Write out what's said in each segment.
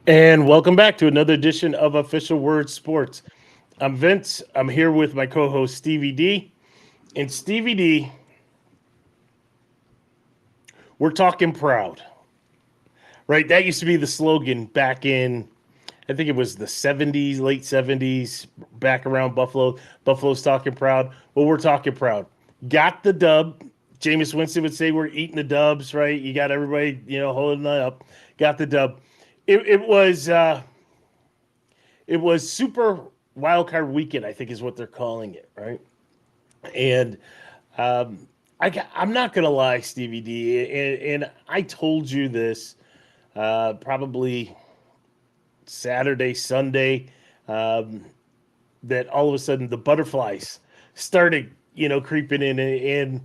And welcome back to another edition of Official Word Sports. I'm Vince. I'm here with my co host, Stevie D. And Stevie D, we're talking proud, right? That used to be the slogan back in, I think it was the 70s, late 70s, back around Buffalo. Buffalo's talking proud. Well, we're talking proud. Got the dub. Jameis Winston would say we're eating the dubs, right? You got everybody, holding that up. Got the dub. It was Super Wildcard Weekend, I think is what they're calling it, right? And I'm not gonna lie, Stevie D, and I told you this probably Saturday, Sunday, um, that all of a sudden the butterflies started, creeping in, and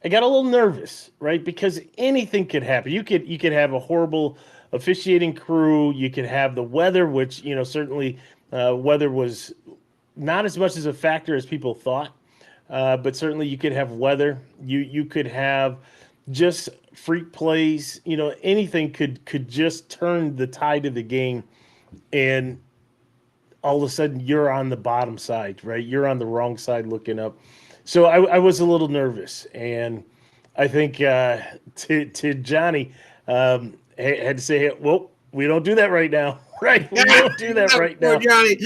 I got a little nervous, right? Because anything could happen. You could have a horrible officiating crew. You could have the weather, which certainly weather was not as much as a factor as people thought. But certainly you could have weather. You could have just freak plays. Anything could just turn the tide of the game, and all of a sudden you're on the bottom side, right? You're on the wrong side looking up. So I was a little nervous, and I think to Johnny, had to say, hey, well, we don't do that right now, right? We don't do that right Poor now. Johnny.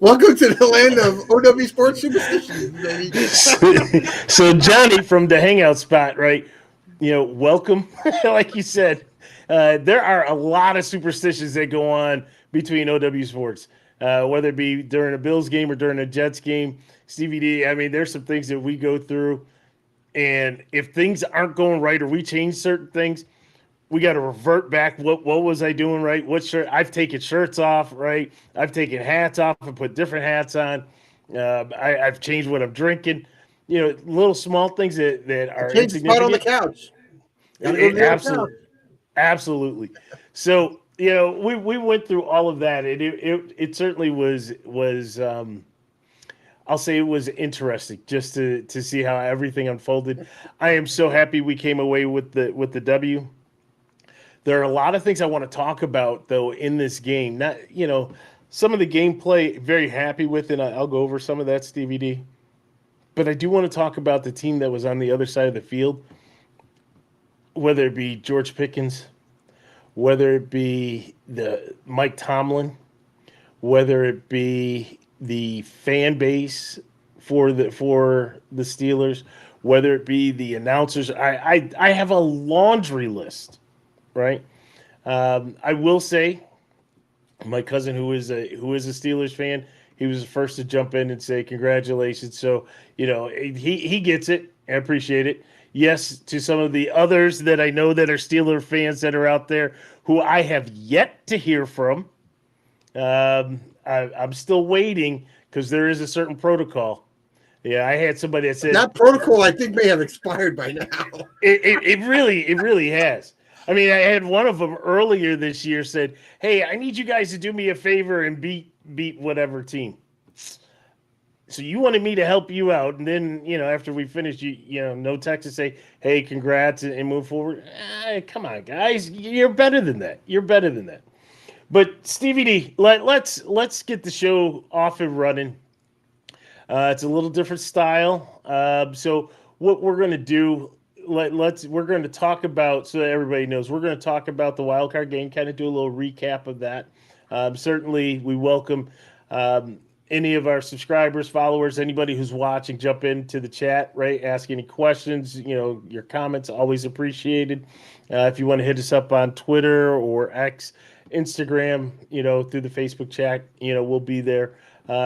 Welcome to the land of OW sports superstitions, baby. So Johnny from the hangout spot, right? Welcome. Like you said, there are a lot of superstitions that go on between OW sports, whether it be during a Bills game or during a Jets game. Stevie D, I mean, there's some things that we go through, and if things aren't going right or we change certain things, we got to revert back. What was I doing right? What shirt? I've taken shirts off, right? I've taken hats off and put different hats on. I've changed what I'm drinking. Little small things that are Change the spot on the insignificant. couch. Gotta go to the other couch. Absolutely, absolutely. So we went through all of that, and it certainly was. I'll say it was interesting just to see how everything unfolded. I am so happy we came away with the W. There are a lot of things I want to talk about though in this game. Not some of the gameplay very happy with, and I'll go over some of that, Stevie D. But I do want to talk about the team that was on the other side of the field, whether it be George Pickens, whether it be the Mike Tomlin, whether it be the fan base for the Steelers, whether it be the announcers. I have a laundry list, right? I will say, my cousin who is a Steelers fan, he was the first to jump in and say congratulations. So he gets it. I appreciate it. Yes, to some of the others that I know that are Steeler fans that are out there who I have yet to hear from. I'm still waiting because there is a certain protocol. Yeah, I had somebody that said That protocol, I think, may have expired by now. it really has. I mean, I had one of them earlier this year said, "Hey, I need you guys to do me a favor and beat whatever team." So you wanted me to help you out, and then after we finished, no text to say, "Hey, congrats," and move forward. Come on, guys, you're better than that. You're better than that. But Stevie D, let's get the show off and running. It's a little different style. So what we're going to do, we're going to talk about, so that everybody knows, we're going to talk about the wild card game, kind of do a little recap of that. Certainly, we welcome any of our subscribers, followers, anybody who's watching, jump into the chat, right? Ask any questions. Your comments always appreciated. If you want to hit us up on Twitter or X, Instagram, through the Facebook chat, we'll be there.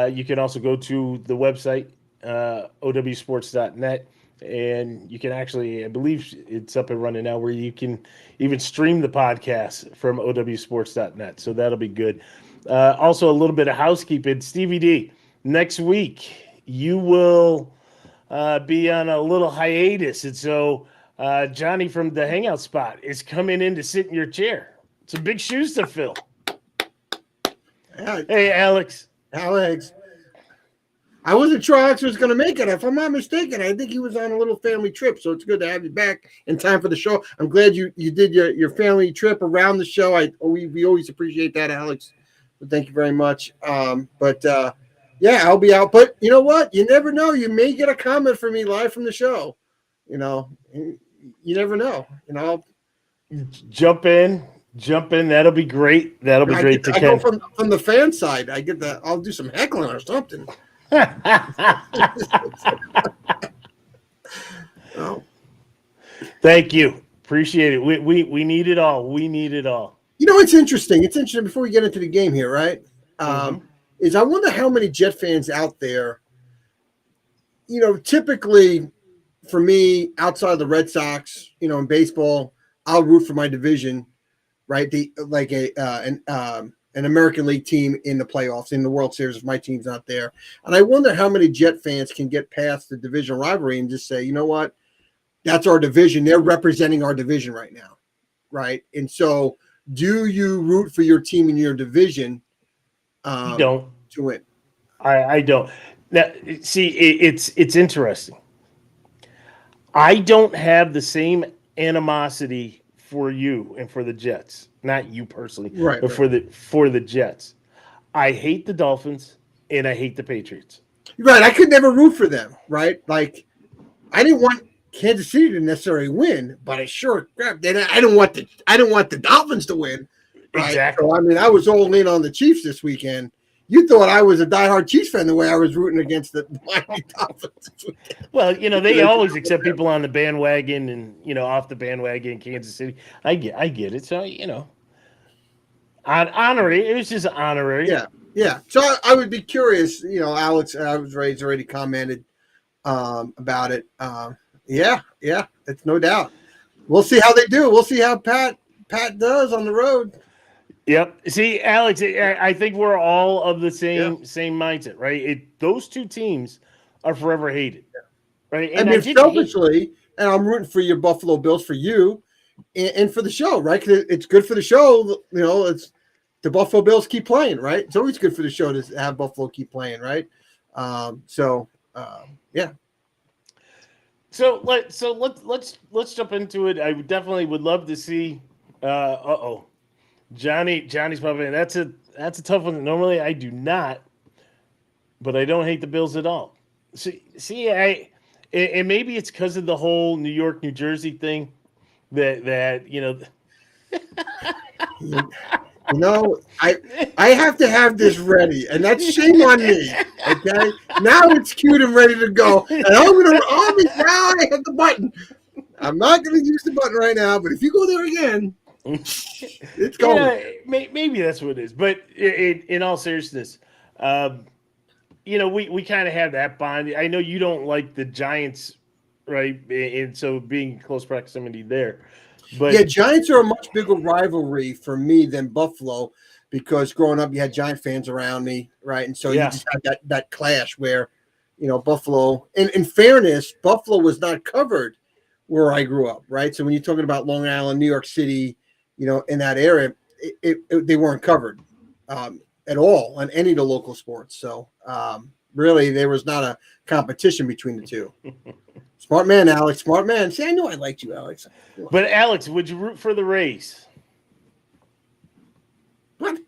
You can also go to the website, owsports.net, and you can actually, I believe it's up and running now, where you can even stream the podcast from owsports.net. So that'll be good. Also, a little bit of housekeeping. Stevie D, next week you will be on a little hiatus. And so Johnny from the Hangout Spot is coming in to sit in your chair. Some big shoes to fill. Hey, Alex. Alex. I wasn't sure Alex was going to make it. If I'm not mistaken, I think he was on a little family trip. So it's good to have you back in time for the show. I'm glad you did your family trip around the show. We always appreciate that, Alex. So thank you very much. Yeah, I'll be out. But you know what? You never know. You may get a comment from me live from the show. You know, you never know. You know, Jump in. That'll be great. That'll be great to I go Ken. from the fan side. I get that. I'll do some heckling or something. Oh. Thank you. Appreciate it. We need it all. We need it all. You know, it's interesting. It's interesting before we get into the game here, right? Is I wonder how many Jet fans out there, you know, typically for me, outside of the Red Sox, you know, in baseball, I'll root for my division, right? An American League team in the playoffs, in the World Series, if my team's not there. And I wonder how many Jet fans can get past the division rivalry and just say, you know what? That's our division. They're representing our division right now, right? And so do you root for your team in your division You don't. to win? I don't. Now, see, it's interesting. I don't have the same animosity for you and for the Jets. Not you personally, Right, but for the Jets. I hate the Dolphins and I hate the Patriots. Right. I could never root for them, right? Like, I didn't want Kansas City to necessarily win, but I sure I didn't want the Dolphins to win. Right? Exactly. So I mean, I was all in on the Chiefs this weekend. You thought I was a diehard Chiefs fan the way I was rooting against the Miami Dolphins this weekend. Well, you know, they always accept people on the bandwagon and, you know, off the bandwagon in Kansas City. I get it. So, you know, honorary. It was just honorary. Yeah. So I would be curious. You know, Alex, already commented about it. Yeah, it's no doubt. We'll see how they do. We'll see how Pat does on the road. Yep. See, Alex, I think we're all of the same mindset, right? Those two teams are forever hated, right? And I mean, selfishly, and I'm rooting for your Buffalo Bills for you and for the show, right? Because it's good for the show. You know, it's the Buffalo Bills keep playing, right? It's always good for the show to have Buffalo keep playing, right? Yeah. So let's jump into it. I definitely would love to see. Johnny's popping in. That's a tough one. Normally I do not, but I don't hate the Bills at all. See, and maybe it's because of the whole New York, New Jersey thing that you know. You know, I have to have this ready, and that's shame on me. Okay, now it's cute and ready to go, and now I hit the button. I'm not going to use the button right now, but if you go there again, it's going. Yeah, maybe that's what it is. But in all seriousness, you know, we kind of have that bond. I know you don't like the Giants, right? And so being in close proximity there. But yeah, Giants are a much bigger rivalry for me than Buffalo because growing up, you had Giant fans around me, right? And so you just had that clash where, you know, Buffalo. And in fairness, Buffalo was not covered where I grew up, right? So when you're talking about Long Island, New York City, you know, in that area, they weren't covered at all on any of the local sports. So really, there was not a competition between the two. Smart man, Alex. Smart man. See, I knew I liked you, Alex. But Alex, would you root for the Rays? What?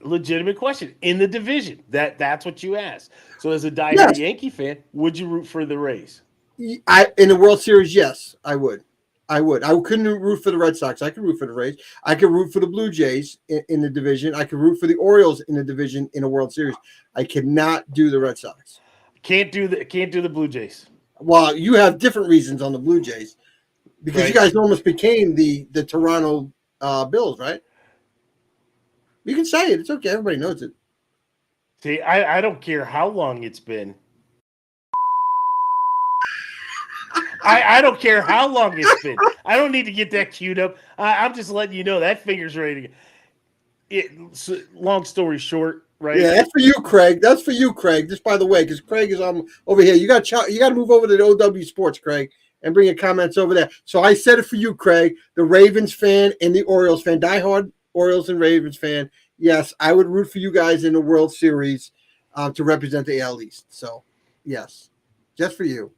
Legitimate question. In the division. That's what you asked. So as a diehard Yankee fan, would you root for the Rays? In the World Series, yes, I would. I couldn't root for the Red Sox. I could root for the Rays. I could root for the Blue Jays in the division. I could root for the Orioles in the division in a World Series. I cannot do the Red Sox. Can't do the Blue Jays. Well, you have different reasons on the Blue Jays because you guys almost became the Toronto Bills, right? You can say it. It's okay. Everybody knows it. See, I don't care how long it's been. I don't care how long it's been. I don't need to get that queued up. I'm just letting you know that finger's ready to go. Long story short, right? Yeah, that's for you, Craig. That's for you, Craig. Just by the way, because Craig is over here. You got to move over to the OW Sports, Craig, and bring your comments over there. So I said it for you, Craig, the Ravens fan and the Orioles fan, diehard Orioles and Ravens fan. Yes, I would root for you guys in the World Series. to represent the AL East. So, yes, just for you.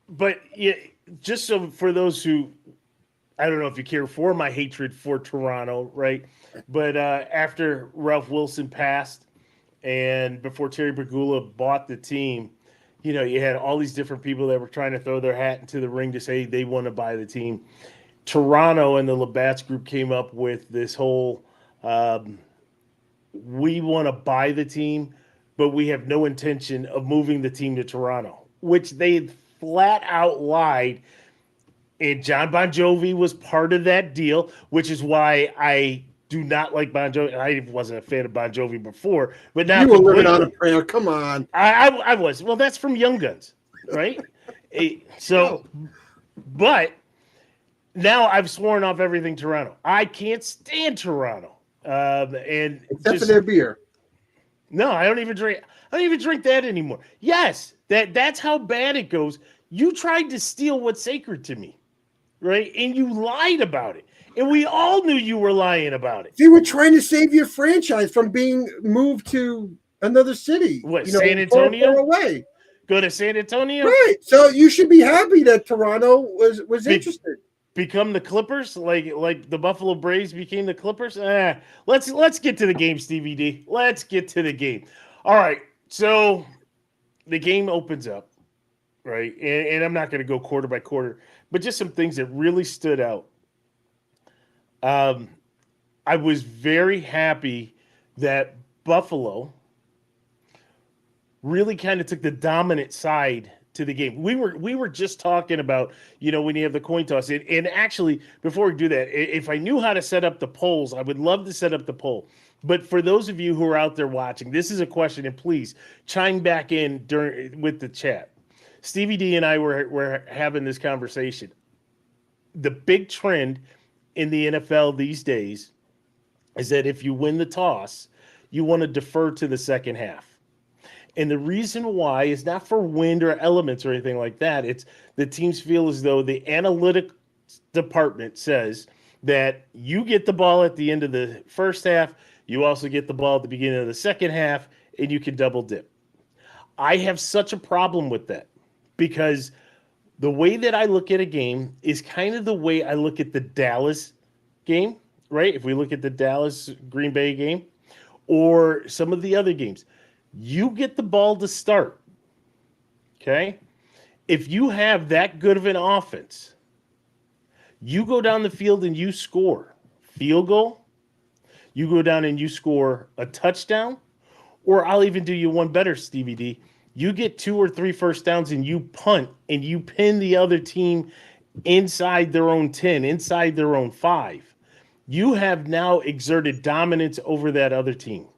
But yeah, just so for those who, I don't know if you care for my hatred for Toronto, right? But after Ralph Wilson passed and before Terry Pegula bought the team, you had all these different people that were trying to throw their hat into the ring to say they want to buy the team. Toronto and the Labatt's group came up with this whole we want to buy the team, but we have no intention of moving the team to Toronto, which they flat out lied. And John Bon Jovi was part of that deal, which is why I do not like Bon Jovi. I wasn't a fan of Bon Jovi before, but now you were living on a prayer. Come on. I was. Well, that's from Young Guns, right? But now I've sworn off everything Toronto. I can't stand Toronto. And except for their beer. No, I don't even drink that anymore. Yes, that's how bad it goes. You tried to steal what's sacred to me, right? And you lied about it. And we all knew you were lying about it. They were trying to save your franchise from being moved to another city. What, San Antonio? Far away. Go to San Antonio? Right. So you should be happy that Toronto was interested. Become the Clippers, like the Buffalo Braves became the Clippers. Let's get to the game, Stevie D. Let's get to the game. All right. So the game opens up, right? And I'm not going to go quarter by quarter, but just some things that really stood out. I was very happy that Buffalo really kind of took the dominant side to the game. We were just talking about, when you have the coin toss. And actually, before we do that, if I knew how to set up the polls, I would love to set up the poll. But for those of you who are out there watching, this is a question, and please chime back in with the chat. Stevie D and I were having this conversation. The big trend in the NFL these days is that if you win the toss, you want to defer to the second half. And the reason why is not for wind or elements or anything like that. It's the teams feel as though the analytic department says that you get the ball at the end of the first half, you also get the ball at the beginning of the second half, and you can double dip. I have such a problem with that because the way that I look at a game is kind of the way I look at the Dallas game, right? If we look at the Dallas Green Bay game or some of the other games, you get the ball to start, okay? If you have that good of an offense, you go down the field and you score field goal, you go down and you score a touchdown, or I'll even do you one better, Stevie D. You get 2 or 3 first downs and you punt and you pin the other team inside their own 10, inside their own 5. You have now exerted dominance over that other team,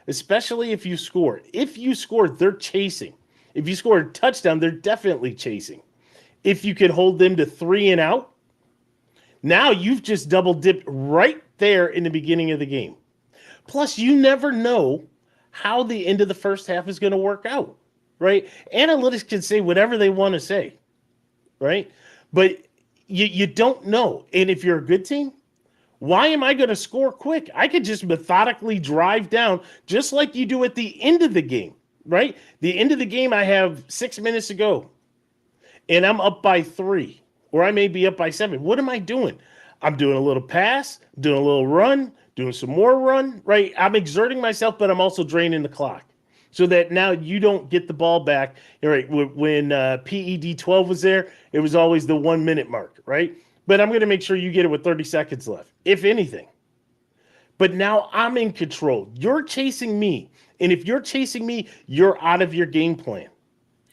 especially if you score. If you score, they're chasing. If you score a touchdown, they're definitely chasing. If you can hold them to 3 and out, now you've just double dipped right there in the beginning of the game. Plus, you never know how the end of the first half is going to work out, right? Analytics can say whatever they want to say, right? But you don't know. And if you're a good team, why am I going to score quick? I could just methodically drive down just like you do at the end of the game, right? The end of the game, I have 6 minutes to go, and I'm up by 3, or I may be up by 7. What am I doing? I'm doing a little pass, doing a little run, doing some more run, right? I'm exerting myself, but I'm also draining the clock so that now you don't get the ball back. Right? When PED 12 was there, it was always the 1 minute mark, right? But I'm going to make sure you get it with 30 seconds left, if anything. But now I'm in control. You're chasing me. And if you're chasing me, you're out of your game plan,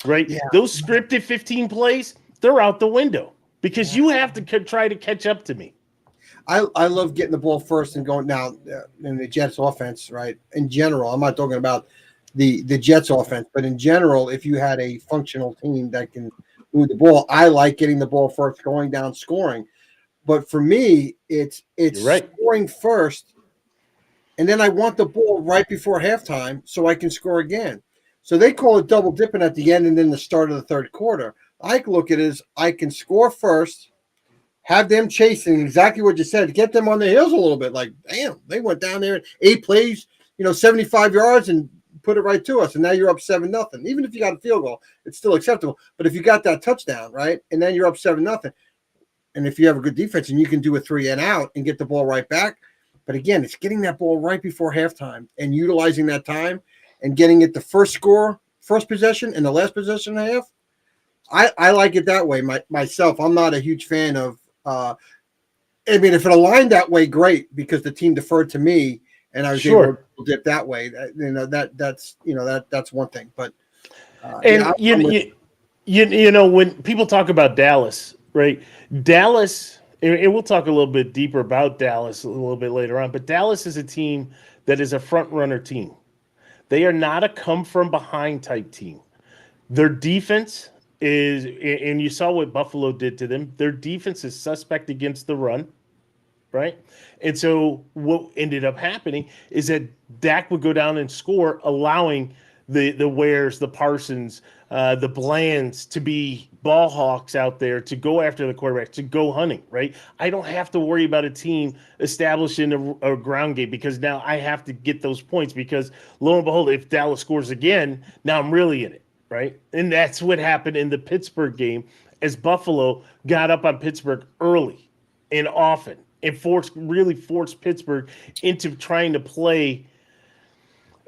right? Yeah. Those scripted 15 plays, they're out the window because you have to try to catch up to me. I love getting the ball first and going now in the Jets offense, right? In general, I'm not talking about the Jets offense, but in general, if you had a functional team that can move the ball, I like getting the ball first, going down, scoring. But for me, it's right. Scoring first, and then I want the ball right before halftime so I can score again. So they call it double dipping at the end and then the start of the third quarter. I look at it as I can score first, have them chasing exactly what you said, get them on the heels a little bit. Like, damn, they went down there 8 plays, 75 yards and put it right to us, and now you're up 7-0. Even if you got a field goal, it's still acceptable. But if you got that touchdown, right, and then you're up 7-0, and if you have a good defense and you can do a 3 and out and get the ball right back, but again, it's getting that ball right before halftime and utilizing that time and getting it the first possession, and the last possession and a half. I like it that way. Myself, I'm not a huge fan of. I mean, if it aligned that way, great, because the team deferred to me and I was able to dip that way. That's one thing. But when people talk about Dallas, right? Dallas, and we'll talk a little bit deeper about Dallas a little bit later on. But Dallas is a team that is a front runner team. They are not a come from behind type team. Their defense is, and you saw what Buffalo did to them. Their defense is suspect against the run. Right. And so what ended up happening is that Dak would go down and score, allowing the Wares, the Parsons, the Blands to be ball hawks out there, to go after the quarterback, to go hunting. Right. I don't have to worry about a team establishing a ground game, because now I have to get those points, because lo and behold, if Dallas scores again, now I'm really in it. Right. And that's what happened in the Pittsburgh game, as Buffalo got up on Pittsburgh early and often, and really forced Pittsburgh into trying to play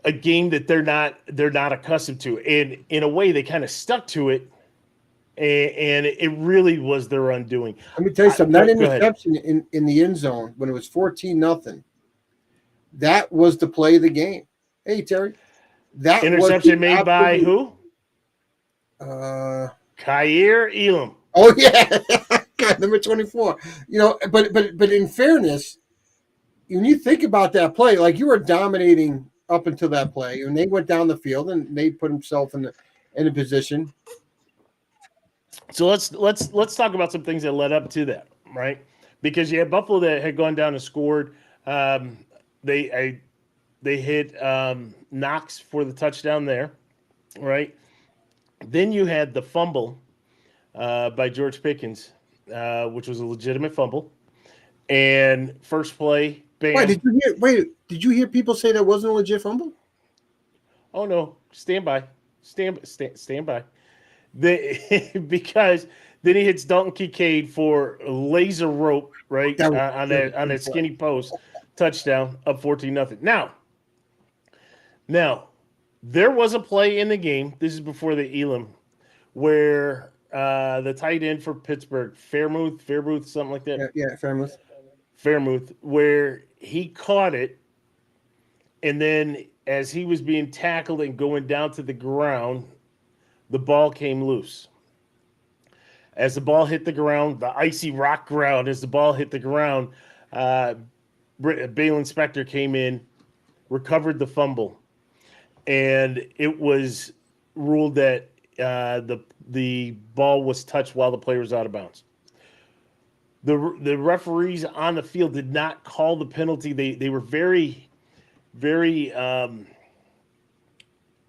a game that they're not accustomed to. And in a way, they kind of stuck to it, and it really was their undoing. Let me tell you something. That interception in the end zone when it was 14-0, that was the play of the game. Hey, Terry. That interception made by who? Kaiir Elam. Oh, yeah. Number 24. But in fairness, when you think about that play, like, you were dominating up until that play, and they went down the field and they put himself in a position. So let's talk about some things that led up to that, right? Because you had Buffalo that had gone down and scored. They hit Knox for the touchdown there, right? Then you had the fumble by George Pickens, which was a legitimate fumble. And first play, bam. Did you hear people say that wasn't a legit fumble? Oh no, stand by. Because then he hits Dalton Kincaid for a laser rope, right? On that skinny post, touchdown, up 14-0. Now, there was a play in the game, this is before the Elam, where the tight end for Pittsburgh, Fairmouth, something like that. Yeah, Fairmouth, where he caught it, and then as he was being tackled and going down to the ground, the ball came loose. As the ball hit the ground, the icy rock ground, as the ball hit the ground, Balen Spector came in, recovered the fumble, and it was ruled that the ball was touched while the player was out of bounds. The referees on the field did not call the penalty. They were very, very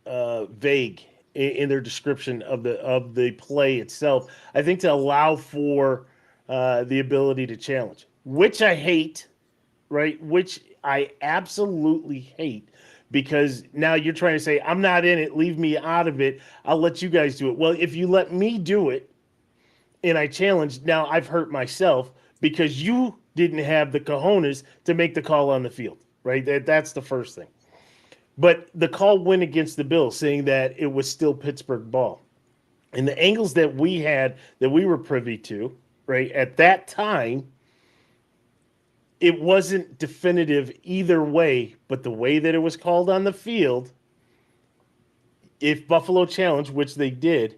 vague in their description of the play itself. I think to allow for the ability to challenge, which I hate, right? Which I absolutely hate, because now you're trying to say, I'm not in it, leave me out of it, I'll let you guys do it. Well, if you let me do it and I challenge, now I've hurt myself because you didn't have the cojones to make the call on the field, right? That's the first thing. But the call went against the Bills, saying that it was still Pittsburgh ball. And the angles that we had, that we were privy to, right, at that time, it wasn't definitive either way, but the way that it was called on the field, if Buffalo challenged, which they did,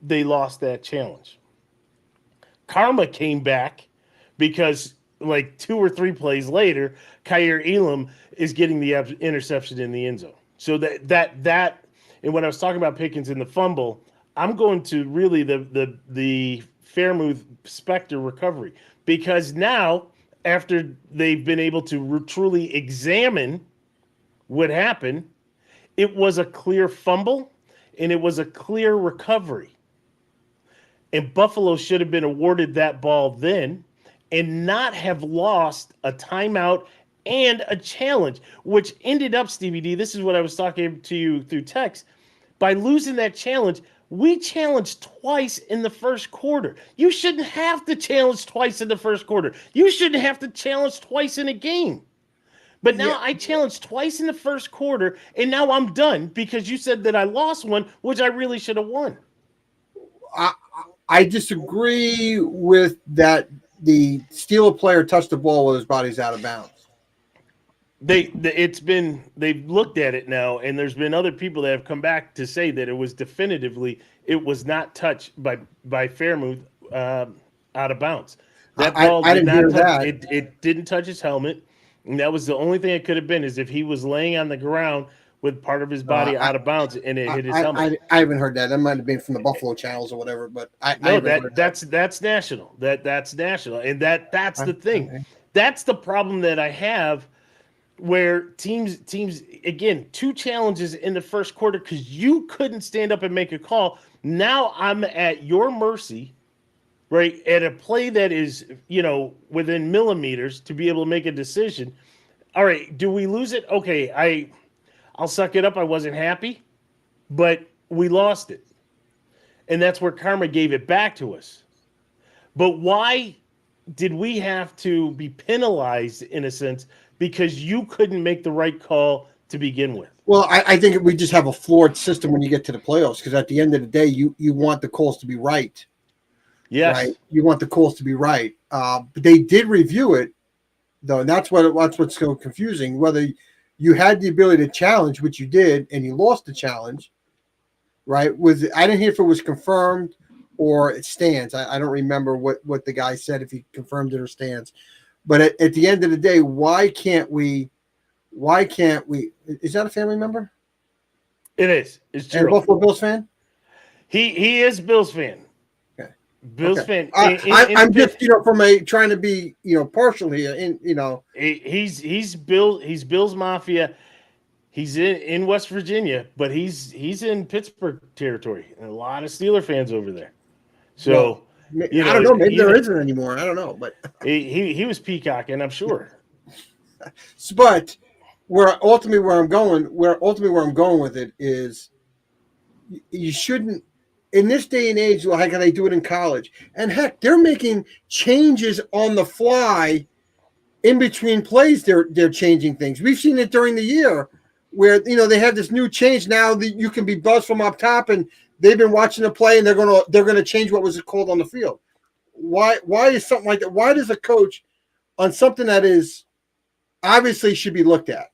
they lost that challenge. Karma came back because like 2 or 3 plays later, Kaiir Elam is getting the interception in the end zone. So that and when I was talking about Pickens in the fumble, I'm going to really the Fairmouth Spector recovery, because now after they've been able to truly examine what happened, it was a clear fumble and it was a clear recovery. And Buffalo should have been awarded that ball then and not have lost a timeout and a challenge, which ended up, Stevie D, this is what I was talking to you through text. By losing that challenge, we challenged twice in the first quarter. You shouldn't have to challenge twice in the first quarter. You shouldn't have to challenge twice in a game. But now I challenged twice in the first quarter, and now I'm done because you said that I lost one, which I really should have won. I disagree with that. The Steeler player touched the ball with his body's out of bounds. They've looked at it now, and there's been other people that have come back to say that it was not touched by Freiermuth out of bounds. That ball I didn't hear touch, that. It didn't touch his helmet, and that was the only thing it could have been is if he was laying on the ground with part of his body out of bounds and it hit his helmet. I haven't heard that. That might have been from the Buffalo channels or whatever, but that's national. That's national, and that's the thing. Okay. That's the problem that I have. Where teams again, 2 challenges in the first quarter because you couldn't stand up and make a call. Now I'm at your mercy, right? At a play that is, within millimeters to be able to make a decision. All right, do we lose it? Okay, I'll suck it up. I wasn't happy, but we lost it. And that's where karma gave it back to us. But why did we have to be penalized in a sense? Because you couldn't make the right call to begin with. Well, I think we just have a flawed system when you get to the playoffs because at the end of the day, you want the calls to be right. Yes. Right? You want the calls to be right. But they did review it, though, and that's what's so confusing. Whether you had the ability to challenge, which you did, and you lost the challenge, right? I didn't hear if it was confirmed or it stands. I don't remember what the guy said, if he confirmed it or stands. But at the end of the day, why can't we? Is that a family member? It is. It's true. And a Buffalo Bills fan? He is Bills fan. Okay. Bills fan. I'm just from trying to be partial here. He's Bills Mafia. He's in West Virginia, but he's in Pittsburgh territory, and a lot of Steeler fans over there. So. Well, I don't know. Maybe there isn't anymore. I don't know, but he was peacocking, I'm sure. But where I'm going with it is, you shouldn't in this day and age. Like how they do it in college, and heck, they're making changes on the fly in between plays. They're changing things. We've seen it during the year where they have this new change now that you can be buzzed from up top and. They've been watching the play, and they're gonna change what was called on the field. Why is something like that? Why does a coach on something that is obviously should be looked at?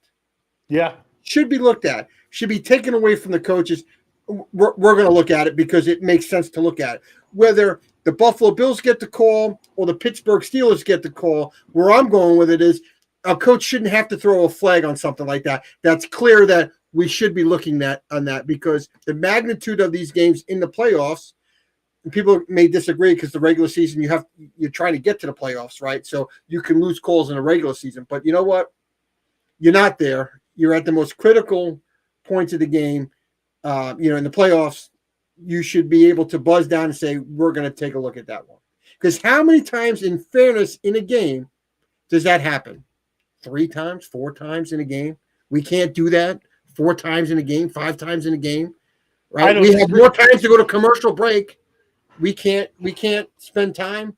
Yeah, should be looked at. Should be taken away from the coaches. We're going to look at it because it makes sense to look at it. Whether the Buffalo Bills get the call or the Pittsburgh Steelers get the call, where I'm going with it is a coach shouldn't have to throw a flag on something like that. That's clear that. We should be looking on that because the magnitude of these games in the playoffs, and people may disagree because the regular season you're trying to get to the playoffs, right? So you can lose calls in the regular season, but you know what? You're not there. You're at the most critical points of the game. In the playoffs, you should be able to buzz down and say, we're going to take a look at that one. Because how many times in fairness in a game does that happen? 3 times, 4 times in a game? We can't do that. 4 times in a game, 5 times in a game, right? We have more times to go to commercial break. We can't spend time.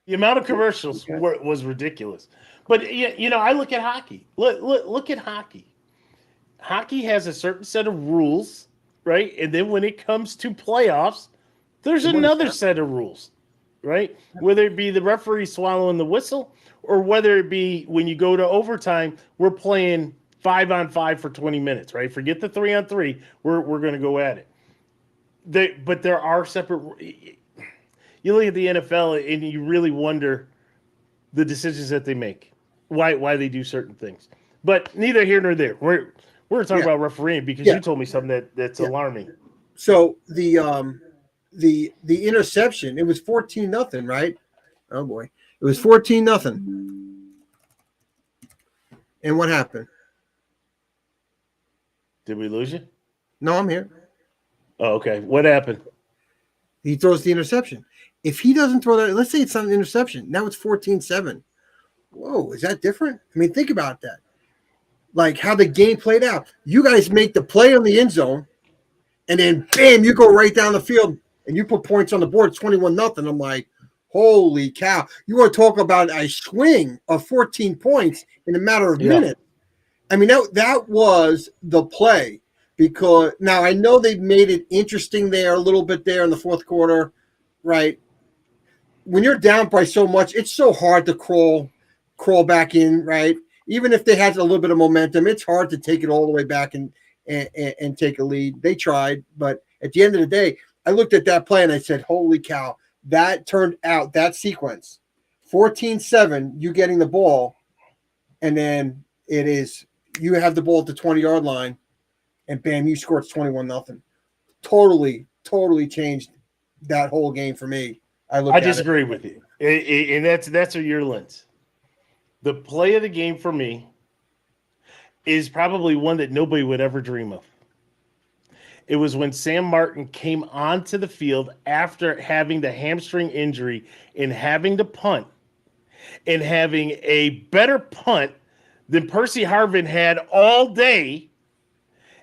The amount of commercials was ridiculous. But I look at hockey. Look at hockey. Hockey has a certain set of rules, right? And then when it comes to playoffs, there's another set of rules, right? Whether it be the referee swallowing the whistle or whether it be when you go to overtime, we're playing 5-on-5 for 20 minutes, right? Forget the 3-on-3. We're going to go at it. But there are separate. You look at the NFL and you really wonder the decisions that they make, why they do certain things. But neither here nor there. We're talking about refereeing because you told me something that's alarming. So the interception, it was 14-0, right? Oh boy, it was 14-0. And what happened? Did we lose you? No, I'm here. Oh, okay. What happened? He throws the interception. If he doesn't throw that, let's say it's not an interception. Now it's 14-7. whoa, is that different? I mean, think about that. Like how the game played out. You guys make the play on the end zone, and then bam, you go right down the field and you put points on the board, 21-0. I'm like, holy cow. You want to talk about a swing of 14 points in a matter of minutes. I mean, that was the play, because now I know they've made it interesting there a little bit there in the fourth quarter, right? When you're down by so much, it's so hard to crawl back in, right? Even if they had a little bit of momentum, it's hard to take it all the way back and take a lead. They tried, but at the end of the day, I looked at that play and I said, holy cow, that turned out, that sequence, 14-7, you getting the ball, and then you have the ball at the 20-yard line, and bam, you score. It's 21-0. Totally changed that whole game for me. I disagree with you, and that's your lens. The play of the game for me is probably one that nobody would ever dream of. It was when Sam Martin came onto the field after having the hamstring injury and having to punt, and having a better punt than Percy Harvin had all day,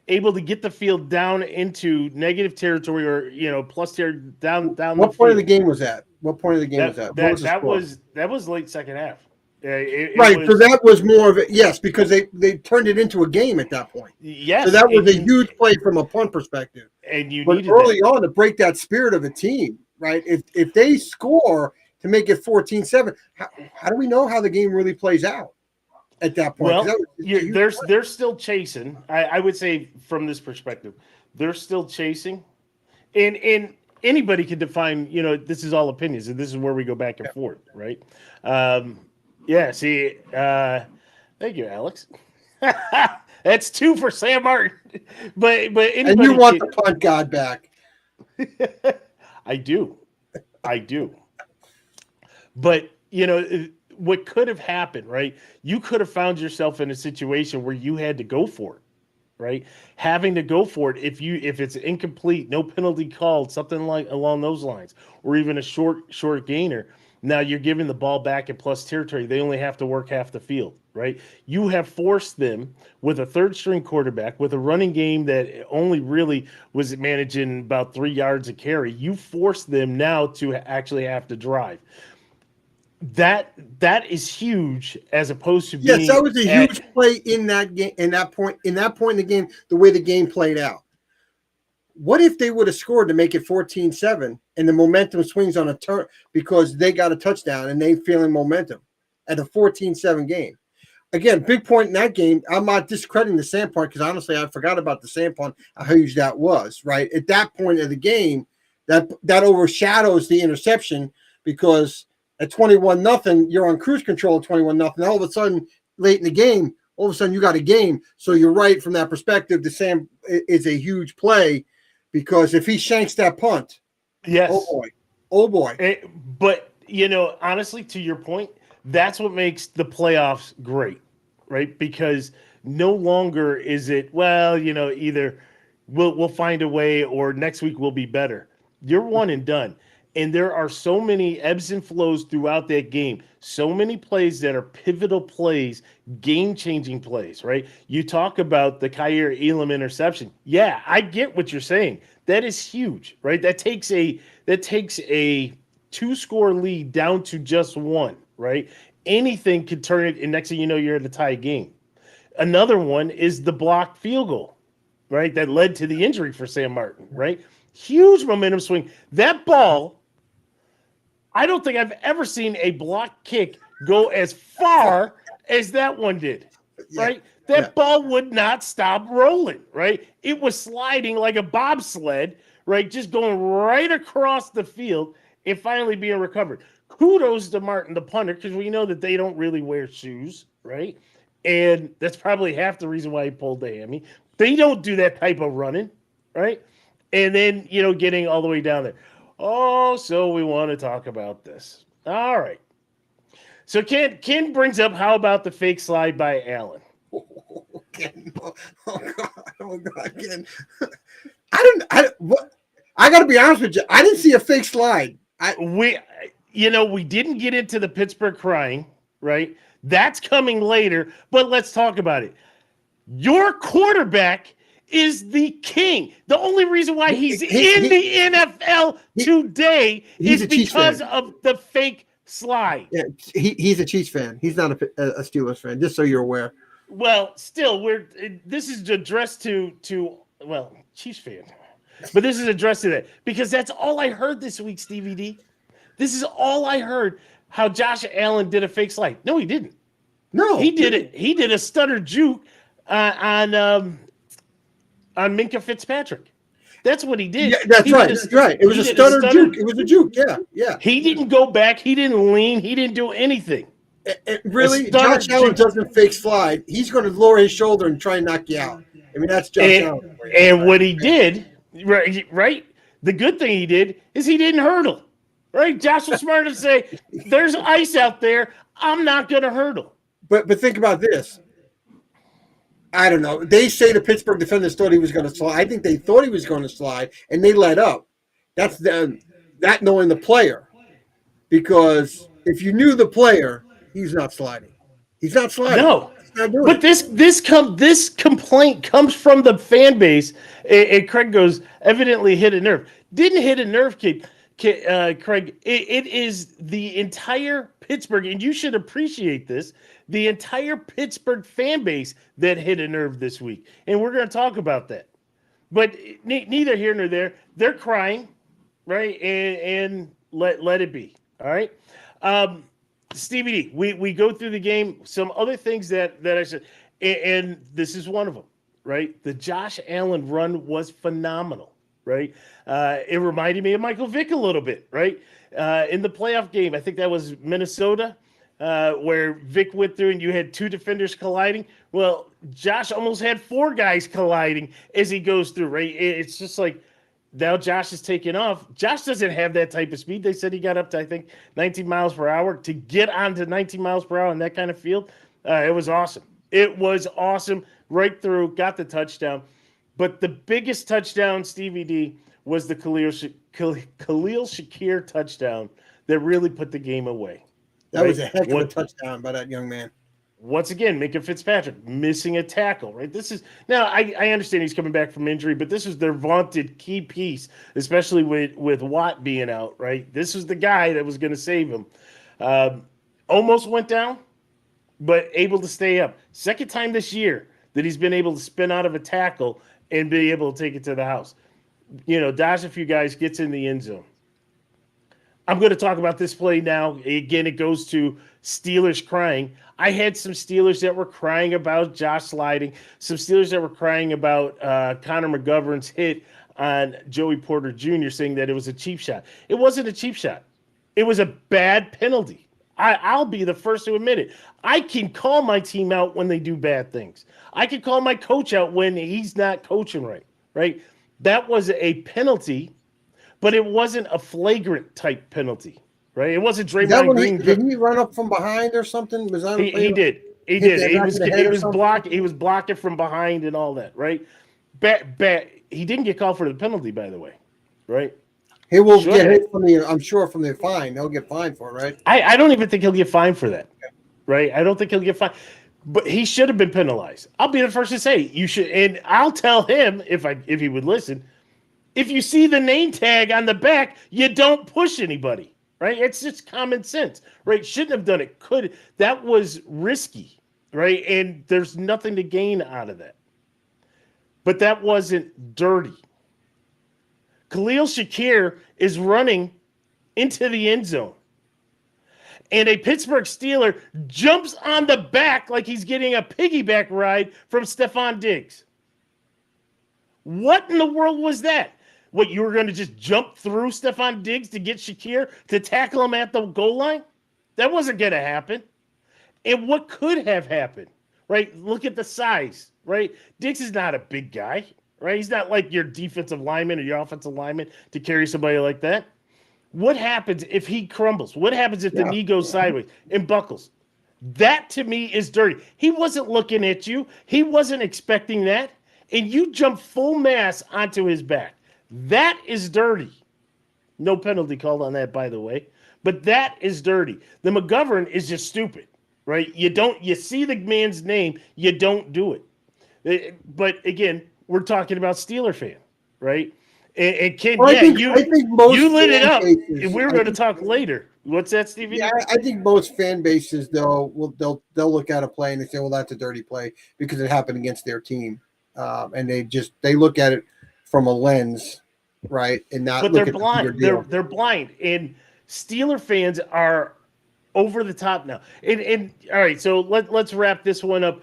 able to get the field down into negative territory, or plus down. What point of the game was that? What point of the game was that? That was late second half. Right, so that was more of it. Yes, because they turned it into a game at that point. Yes, so that was a huge play from a punt perspective. And but early on to break that spirit of a team, right? If they score to make it 14-7, how do we know how the game really plays out at that point? Well, they're still chasing. I would say from this perspective, they're still chasing, and anybody can define. This is all opinions, and this is where we go back and forth, right? Yeah, see, thank you, Alex. That's 2 for Sam Martin. But anybody, and you want the punt god back. I do. But, what could have happened, right? You could have found yourself in a situation where you had to go for it, right? Having to go for it if it's incomplete, no penalty called, something like along those lines, or even a short gainer. Now you're giving the ball back in plus territory. They only have to work half the field, right? You have forced them with a third-string quarterback, with a running game that only really was managing about 3 yards a carry. You forced them now to actually have to drive. That is huge, as opposed to being. Yes, that was a huge play in that game. In that point in the game, the way the game played out. What if they would have scored to make it 14-7 and the momentum swings on a turn because they got a touchdown and they feeling momentum at a 14-7 game? Again, big point in that game. I'm not discrediting the Sam punt, because honestly, I forgot about the Sam punt, how huge that was, right? At that point of the game, that overshadows the interception, because at 21-0, you're on cruise control at 21-0. All of a sudden, late in the game, all of a sudden you got a game. So you're right from that perspective. The Sam is a huge play. Because if he shanks that punt, yes, oh boy. But honestly, to your point, that's what makes the playoffs great, right? Because no longer is it either we'll find a way or next week will be better. You're one and done, and there are so many ebbs and flows throughout that game. So many plays that are pivotal plays, game-changing plays, right? You talk about the Kaiir Elam interception. Yeah, I get what you're saying. That is huge, right? That takes a 2-score lead down to just 1, right? Anything could turn it, and next thing you know, you're at a tie game. Another one is the blocked field goal, right? That led to the injury for Sam Martin, right? Huge momentum swing. That ball, I don't think I've ever seen a block kick go as far as that one did, right? That ball would not stop rolling, right? It was sliding like a bobsled, right? Just going right across the field and finally being recovered. Kudos to Martin, the punter, because we know that they don't really wear shoes, right? And that's probably half the reason why he pulled the hammy. They don't do that type of running, right? And then, getting all the way down there. Oh, so we want to talk about this. All right. So Ken brings up, how about the fake slide by Allen? Oh God, Ken. I got to be honest with you. I didn't see a fake slide. We didn't get into the Pittsburgh crying, right? That's coming later, but let's talk about it. Your quarterback is the king. The only reason why he's in the NFL today is because of the fake slide. Yeah, he's a Chiefs fan. He's not a Steelers fan, just so you're aware. Well, still, this is addressed to Chiefs fan. But this is addressed to that because that's all I heard this week, Stevie D. This is all I heard, how Josh Allen did a fake slide. No, he didn't. No. He did it. He did a stutter juke on Minkah Fitzpatrick. That's what he did. Yeah, that's right. That's right. It was a stutter juke. It was a juke. Yeah, yeah. He didn't go back. He didn't lean. He didn't do anything. Really, Josh Allen doesn't fake slide. He's going to lower his shoulder and try and knock you out. I mean, that's Josh Allen. And what he did, right? The good thing he did is he didn't hurdle. Right? Josh was smart to say, there's ice out there. I'm not going to hurdle. But think about this. I don't know. They say the Pittsburgh defenders thought he was going to slide. I think they thought he was going to slide, and they let up. That's that knowing the player. Because if you knew the player, he's not sliding. He's not sliding. No. But this complaint comes from the fan base. And Craig goes, evidently hit a nerve. Didn't hit a nerve, Craig. It is the entire Pittsburgh, and you should appreciate this, the entire Pittsburgh fan base that hit a nerve this week. And we're going to talk about that. But neither here nor there. They're crying, right? And let it be, all right? Stevie D, we go through the game. Some other things that I said, and this is one of them, right? The Josh Allen run was phenomenal, right? It reminded me of Michael Vick a little bit, right? In the playoff game, I think that was Minnesota, where Vick went through and you had two defenders colliding. Well, Josh almost had four guys colliding as he goes through, right? It's just like, now Josh is taking off. Josh doesn't have that type of speed. They said he got up to, I think, 19 miles per hour. To get onto 19 miles per hour in that kind of field, it was awesome. It was awesome. Right through, got the touchdown. But the biggest touchdown, Stevie D, was the Khalil Shakir touchdown that really put the game away. That was a heck of a touchdown by that young man. Once again, Minkah Fitzpatrick missing a tackle, right? This is now I understand he's coming back from injury, but this was their vaunted key piece, especially with Watt being out, right? This was the guy that was going to save him. Almost went down, but able to stay up. Second time this year that he's been able to spin out of a tackle and be able to take it to the house. You know, dodge a few guys, gets in the end zone. I'm going to talk about this play now. Again, it goes to Steelers crying. I had some Steelers that were crying about Josh sliding, some Steelers that were crying about Connor McGovern's hit on Joey Porter Jr., saying that it was a cheap shot. It wasn't a cheap shot. It was a bad penalty. I'll be the first to admit it. I can call my team out when they do bad things. I can call my coach out when he's not coaching right? That was a penalty, but it wasn't a flagrant type penalty, right? It wasn't Draymond Green. Didn't he run up from behind or something? Was that he did. He did. He was blocking from behind and all that, right? He didn't get called for the penalty, by the way, right? He will get hit from I'm sure from the fine. He'll get fined for it, right? I don't even think he'll get fined for that, right? I don't think he'll get fined. But he should have been penalized. I'll be the first to say you should, and I'll tell him if he would listen. If you see the name tag on the back, you don't push anybody, right? It's just common sense, right? Shouldn't have done it. That was risky, right? And there's nothing to gain out of that. But that wasn't dirty. Khalil Shakir is running into the end zone. And a Pittsburgh Steeler jumps on the back like he's getting a piggyback ride from Stephon Diggs. What in the world was that? What, you were going to just jump through Stephon Diggs to get Shakir to tackle him at the goal line? That wasn't going to happen. And what could have happened, right? Look at the size, right? Diggs is not a big guy, right? He's not like your defensive lineman or your offensive lineman to carry somebody like that. What happens if he crumbles? What happens if the knee goes sideways and buckles? That, to me, is dirty. He wasn't looking at you. He wasn't expecting that. And you jump full mass onto his back. That is dirty. No penalty called on that, by the way. But that is dirty. The McGovern is just stupid, right? You see the man's name, you don't do it. But again, we're talking about Steeler fan, right? And Ken, Well, yeah, I think most you lit it fan up. bases. We're going to talk later. What's that, Stevie? Yeah, I think most fan bases though they'll look at a play and they say, "Well, that's a dirty play because it happened against their team," and they look at it from a lens, right, and not But they're look at the bigger blind. deal. They're blind, and Steeler fans are over the top now. And all right, so let's wrap this one up.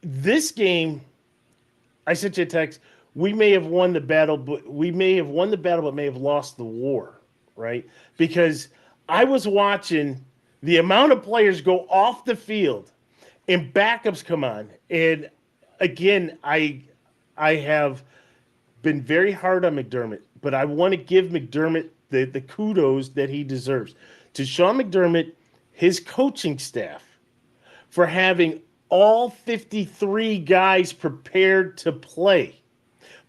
This game, I sent you a text. We may have won the battle, but may have lost the war, right? Because I was watching the amount of players go off the field and backups come on. And again, I have been very hard on McDermott, but I want to give McDermott the kudos that he deserves. To Sean McDermott, his coaching staff, for having all 53 guys prepared to play,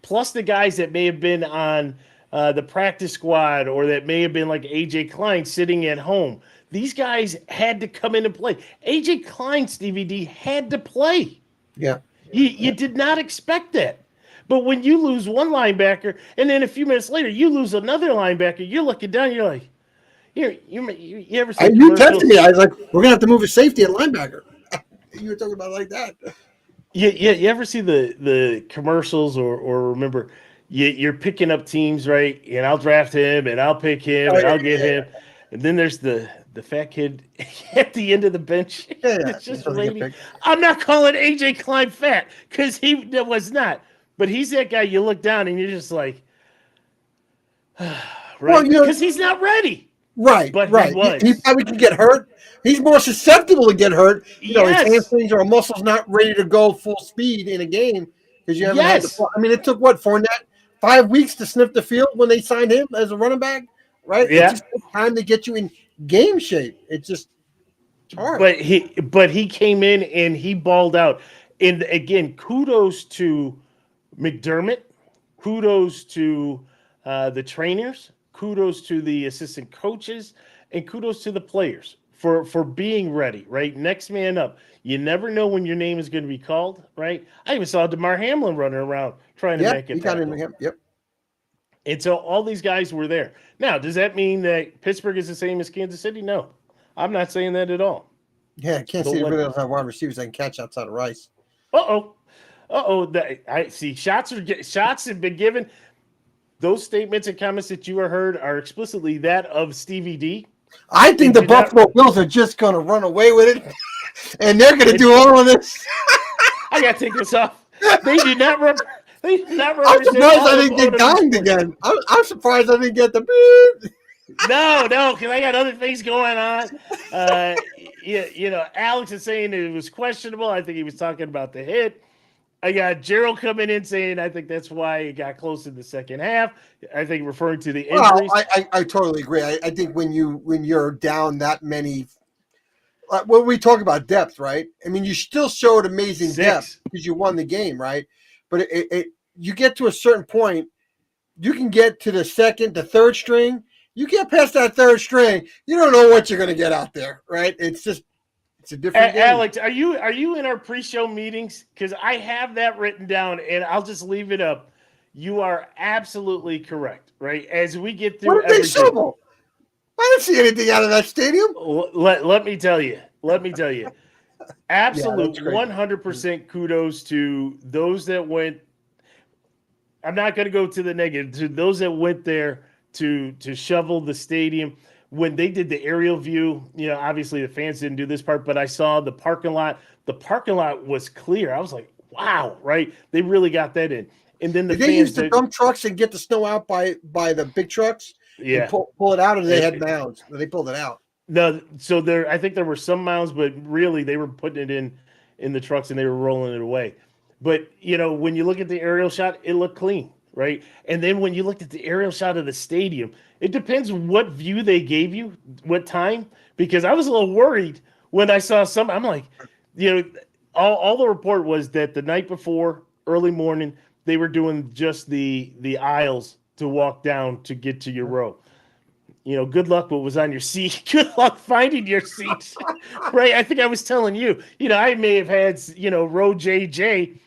plus the guys that may have been on the practice squad or that may have been like AJ Klein sitting at home. These guys had to come in and play. AJ Klein's DVD had to play. Yeah, You did not expect that. But when you lose one linebacker and then a few minutes later you lose another linebacker, you're looking down, you're like, you ever see you texted me. I was like, "We're gonna have to move a safety at linebacker." You were talking about it like that. You ever see the commercials or remember you're picking up teams, right? And I'll draft him and I'll pick him and I'll get him. And then there's the fat kid at the end of the bench. Yeah, It's just waiting. I'm not calling AJ Klein fat because he was not. But he's that guy you look down and you're just like, right? Because he's not ready. Right, But right. He probably can get hurt. He's more susceptible to get hurt. You know, his hamstrings or muscles not ready to go full speed in a game because you haven't had the. I mean, it took Fournette 5 weeks to sniff the field when they signed him as a running back, right? Yeah. It just took time to get you in game shape. It's hard. But he came in and he balled out. And again, kudos to McDermott, kudos to the trainers, kudos to the assistant coaches, and kudos to the players for being ready, right? Next man up. You never know when your name is going to be called, right? I even saw DeMar Hamlin running around trying to make it. Yep. And so all these guys were there. Now, does that mean that Pittsburgh is the same as Kansas City? No, I'm not saying that at all. Yeah, Kansas City really doesn't have wide receivers that can catch outside of Rice. I see. Shots have been given. Those statements and comments that you heard are explicitly that of Stevie D. I think the Buffalo Bills are just going to run away with it, and they're going to do all of this. I got to take this off. They do not represent. I'm surprised I didn't get gonged again. I'm surprised I didn't get the beep. No, because I got other things going on. Alex is saying it was questionable. I think he was talking about the hit. I got Gerald coming in saying I think that's why it got close in the second half. I think referring to the injuries. Well, I totally agree. I think when you're down that many, when we talk about depth, right? I mean, you still showed amazing depth because you won the game, right? But you get to a certain point, you can get to the second, the third string. You get past that third string, you don't know what you're going to get out there, right? It's a different game. Alex, are you in our pre-show meetings? Because I have that written down, and I'll just leave it up. You are absolutely correct, right? As we get through everything. What did they shovel? I didn't see anything out of that stadium. Let me tell you. Absolute 100% kudos to those that went. I'm not going to go to the negative. To those that went there to shovel the stadium. When they did the aerial view, obviously the fans didn't do this part, but I saw the parking lot. The parking lot was clear. I was like, wow, right? They really got that in. And then did they use the dump trucks and get the snow out by the big trucks? Yeah. And pull it out, or they had mounds? They pulled it out. No, so I think there were some mounds, but really they were putting it in the trucks and they were rolling it away. But, when you look at the aerial shot, it looked clean, right? And then when you looked at the aerial shot of the stadium, it depends what view they gave you, what time, because I was a little worried when I saw some. I'm like, all the report was that the night before, early morning, they were doing just the aisles to walk down to get to your row. good luck what was on your seat. Good luck finding your seat. Right? I think I was telling you, I may have had, row JJ.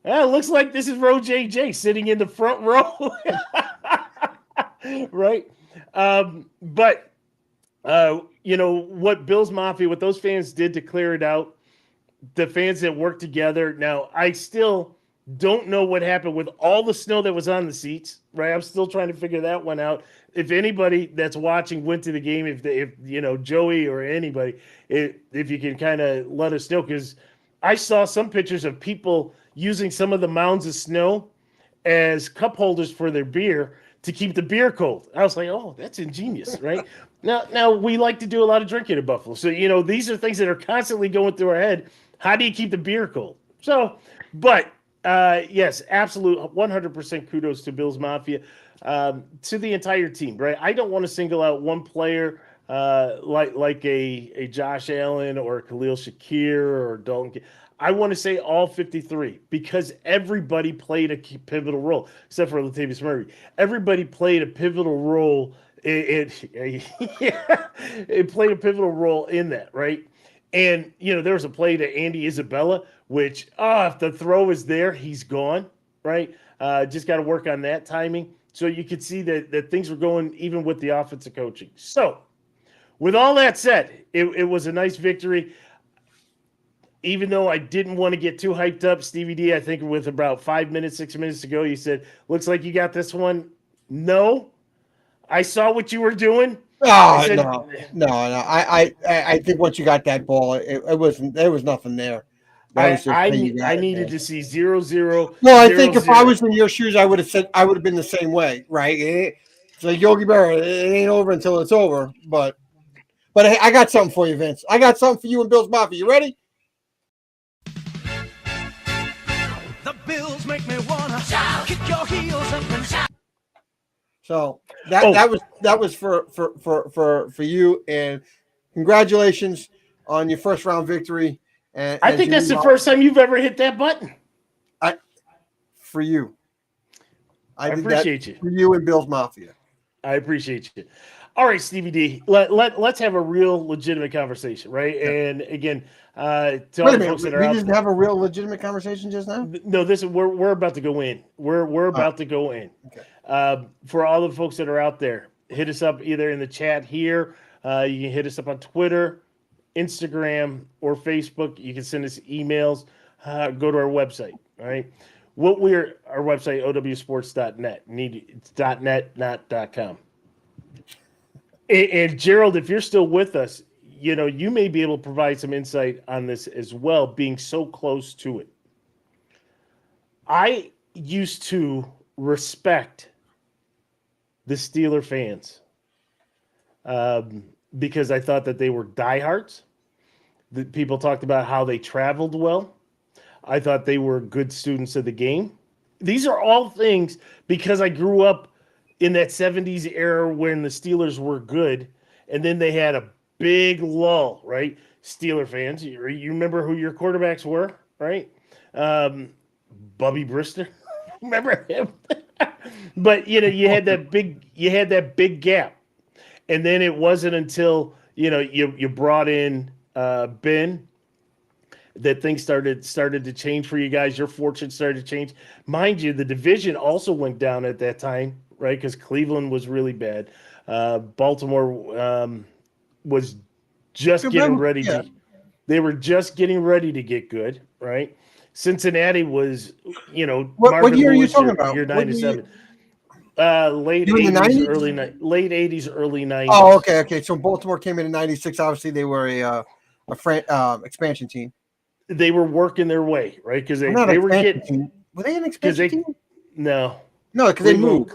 It looks like this is row JJ sitting in the front row. Right? But what Bills Mafia, what those fans did to clear it out, the fans that worked together. Now, I still don't know what happened with all the snow that was on the seats, right? I'm still trying to figure that one out. If anybody that's watching went to the game, if Joey or anybody, if you can kind of let us know, because I saw some pictures of people using some of the mounds of snow as cup holders for their beer to keep the beer cold. I was like, oh, that's ingenious, right? Now we like to do a lot of drinking at Buffalo, so these are things that are constantly going through our head. How do you keep the beer cold? So, but yes, absolute 100% kudos to Bills Mafia, to the entire team, right? I don't want to single out one player like a Josh Allen or Khalil Shakir or Dalton. I want to say all 53 because everybody played a pivotal role, except for Latavius Murray. Everybody played a pivotal role. It played a pivotal role in that, right? And, there was a play to Andy Isabella, which, if the throw is there, he's gone, right? Just got to work on that timing. So you could see that things were going even with the offensive coaching. So with all that said, it was a nice victory. Even though I didn't want to get too hyped up, Stevie D, I think with about 6 minutes to go, you said, looks like you got this one. No, I saw what you were doing. Oh, no. I think once you got that ball, it wasn't. There was nothing there. That was just I needed to see 0-0. No, I think if I was in your shoes, I would have been the same way, right? It's like Yogi Berra. It ain't over until it's over. But hey, I got something for you, Vince. I got something for you and Bills Mafia. You ready? The Bills make me wanna shout, kick your heels up and shout. So that was for you, and congratulations on your first round victory. And I think that's the first time you've ever hit that button. For you, I appreciate you. For you and Bills Mafia. I appreciate you. All right, Stevie D, let's have a real legitimate conversation, right? Yeah. And again, to all the folks that are out there, we didn't have a real legitimate conversation just now. No, we're about to go in. We're about to go in. Okay. For all the folks that are out there, hit us up either in the chat here. You can hit us up on Twitter, Instagram, or Facebook. You can send us emails. Go to our website. All right. Our website, owsports.net. It's .net, not .com. And Gerald, if you're still with us, you may be able to provide some insight on this as well, being so close to it. I used to respect the Steeler fans because I thought that they were diehards. The people talked about how they traveled well. I thought they were good students of the game. These are all things because I grew up in that 70s era when the Steelers were good, and then they had a big lull, right? Steeler fans, you remember who your quarterbacks were, right? Bubby Brister, remember him? But you had that big gap, and then it wasn't until you brought in Ben that things started to change for you guys. Your fortune started to change. Mind you, the division also went down at that time, right? Because Cleveland was really bad. Baltimore was just getting ready to. They were just getting ready to get good, right? Cincinnati was, what year are you talking about? Year 97. Late 80s, late 80s, early 90s. Oh, okay. So Baltimore came in 96. Obviously, they were a expansion team. They were working their way, right? Because they were getting. Team. Were they an expansion team? No, because they moved.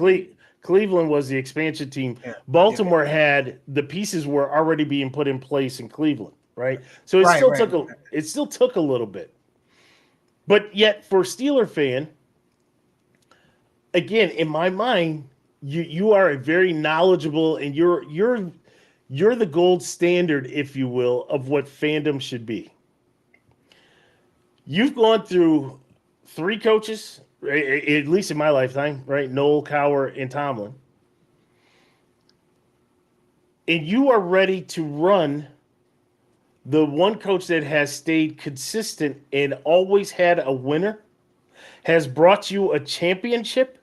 Cleveland was the expansion team. Yeah. Baltimore had the pieces were already being put in place in Cleveland, right? So it still took a little bit. But yet, for a Steeler fan, again, in my mind, you are a very knowledgeable, and you're the gold standard, if you will, of what fandom should be. You've gone through 3 coaches, at least in my lifetime, right? Noel, Cowher, and Tomlin. and you are ready to run the one coach that has stayed consistent and always had a winner, has brought you a championship,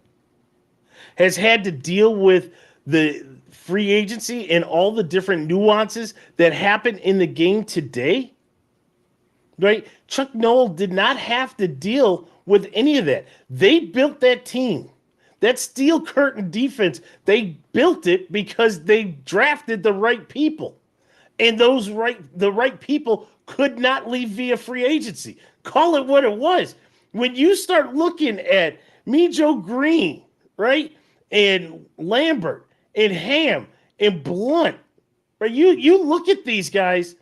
has had to deal with the free agency and all the different nuances that happen in the game today, right? Chuck Noll did not have to deal with any of that. They built that team. That steel curtain defense, they built it because they drafted the right people. And the right people could not leave via free agency. Call it what it was. When you start looking at Joe Green, right? And Lambert and Ham and Blunt, right? You look at these guys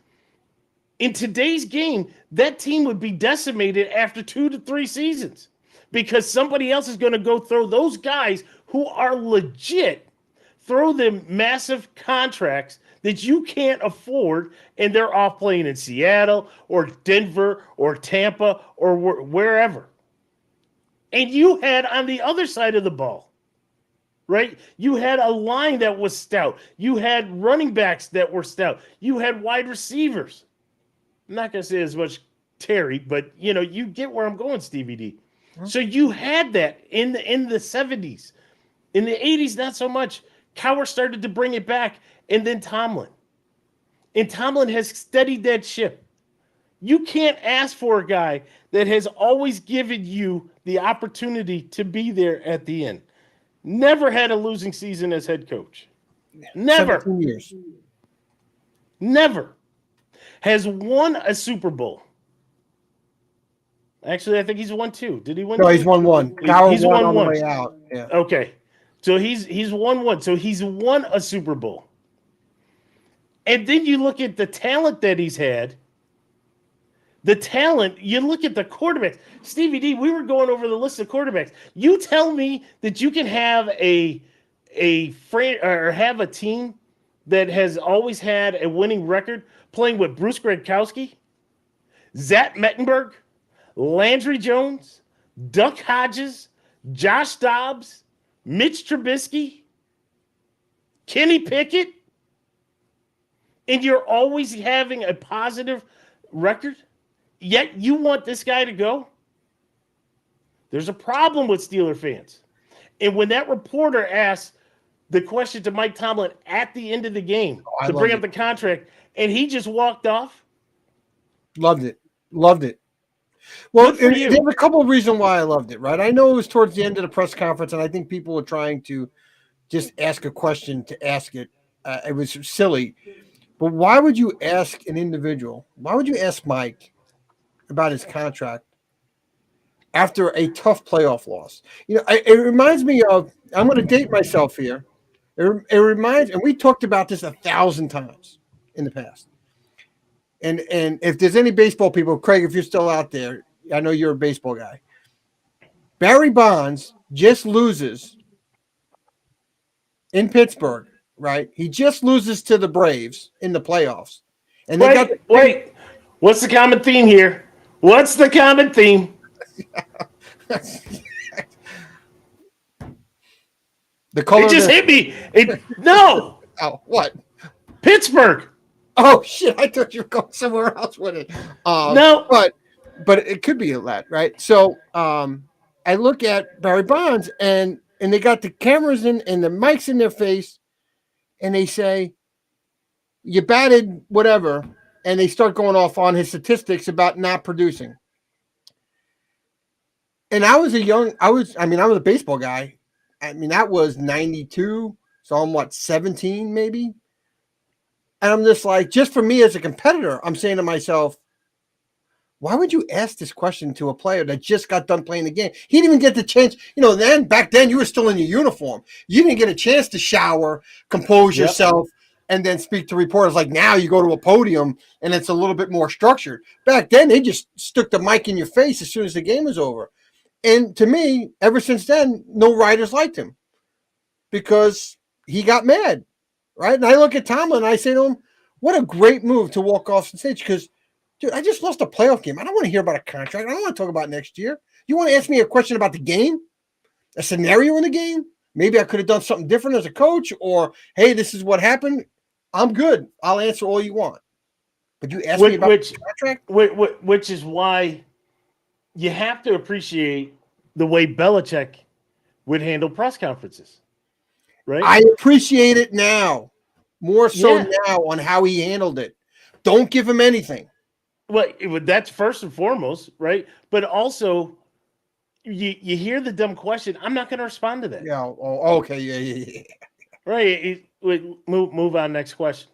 in today's game, that team would be decimated after 2 to 3 seasons because somebody else is going to go throw those guys who are legit, throw them massive contracts that you can't afford, and they're off playing in Seattle or Denver or Tampa or wherever. And you had on the other side of the ball, right? You had a line that was stout. You had running backs that were stout. You had wide receivers. I'm not going to say as much Terry, but you get where I'm going, Stevie D. So you had that in the 70s. In the 80s, not so much. Cowher started to bring it back, and then Tomlin. And Tomlin has steadied that ship. You can't ask for a guy that has always given you the opportunity to be there at the end. Never had a losing season as head coach. Never. 17 years. Never. Has won a Super Bowl. Actually, I think he's won 2. Did he win? No, he's won 1. He's won on one. The way out. Yeah. Okay. So he's won 1. So he's won a Super Bowl. And then you look at the talent that he's had. The talent, you look at the quarterbacks. Stevie D, we were going over the list of quarterbacks. You tell me that you can have a team that has always had a winning record playing with Bruce Gradkowski, Zach Mettenberg, Landry Jones, Duck Hodges, Josh Dobbs, Mitch Trubisky, Kenny Pickett, and you're always having a positive record, yet you want this guy to go? There's a problem with Steeler fans. And when that reporter asked the question to Mike Tomlin at the end of the game to bring up the contract, and he just walked off. Loved it. Well, there's a couple of reasons why I loved it, right? I know it was towards the end of the press conference, and I think people were trying to just ask a question to ask it. It was silly. But why would you ask an individual? Why would you ask Mike about his contract after a tough playoff loss? It reminds me of, I'm going to date myself here. It reminds, and we talked about this 1,000 times in the past. And if there's any baseball people, Craig, if you're still out there, I know you're a baseball guy. Barry Bonds just loses in Pittsburgh, right? He just loses to the Braves in the playoffs. And they wait. What's the common theme here? What's the common theme? The color. It just hit me. No. Oh, what? Pittsburgh. Oh shit! I thought you were going somewhere else with it. No, but it could be that, right? So I look at Barry Bonds, and they got the cameras and the mics in their face, and they say, "You batted whatever," and they start going off on his statistics about not producing. And I was a baseball guy. I mean, that was 92, so I'm 17 maybe. And I'm just like, just for me as a competitor, I'm saying to myself, why would you ask this question to a player that just got done playing the game? He didn't even get the chance. Back then you were still in your uniform. You didn't get a chance to shower, compose yourself, and then speak to reporters. Like now you go to a podium and it's a little bit more structured. Back then they just stuck the mic in your face as soon as the game was over. And to me, ever since then, no writers liked him because he got mad. Right. And I look at Tomlin and I say to him, what a great move to walk off the stage because, dude, I just lost a playoff game. I don't want to hear about a contract. I don't want to talk about next year. You want to ask me a question about the game, a scenario in the game? Maybe I could have done something different as a coach or, hey, this is what happened. I'm good. I'll answer all you want. But you ask me about the contract? Which is why you have to appreciate the way Belichick would handle press conferences, right? I appreciate it now, more so Yeah. now on how he handled it. Don't give him anything. Well, that's first and foremost, right? But also, you hear the dumb question. I'm not going to respond to that. Yeah. Oh, okay. Yeah. Right. Move on. Next question.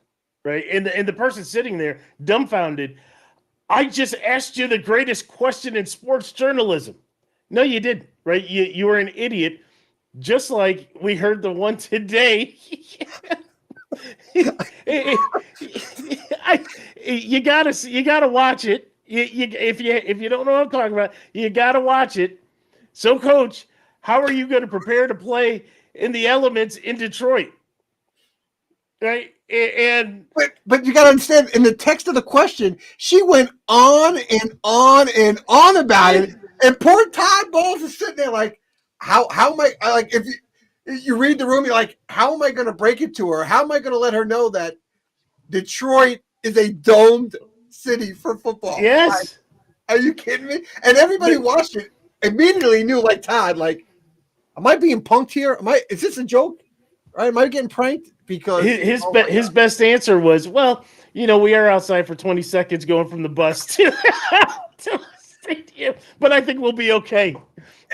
Right. And the person sitting there dumbfounded. I just asked you the greatest question in sports journalism. No, you didn't. Right. You were an idiot. Just like we heard the one today. You gotta watch it. If you don't know what I'm talking about, you gotta watch it. So, Coach, how are you going to prepare to play in the elements in Detroit? Right, but you got to understand. In the text of the question, she went on and on and on about it, and poor Todd Bowles is sitting there like, how am I like if you read the room, you're like, how am I going to break it to her? How am I going to let her know that Detroit is a domed city for football? Yes. Are you kidding me? And everybody watched it, immediately knew, like Todd, like, am I being punked here? Is this a joke? Right? Am I getting pranked? Because his best answer was, well, we are outside for 20 seconds going from the bus to the stadium, but I think we'll be okay.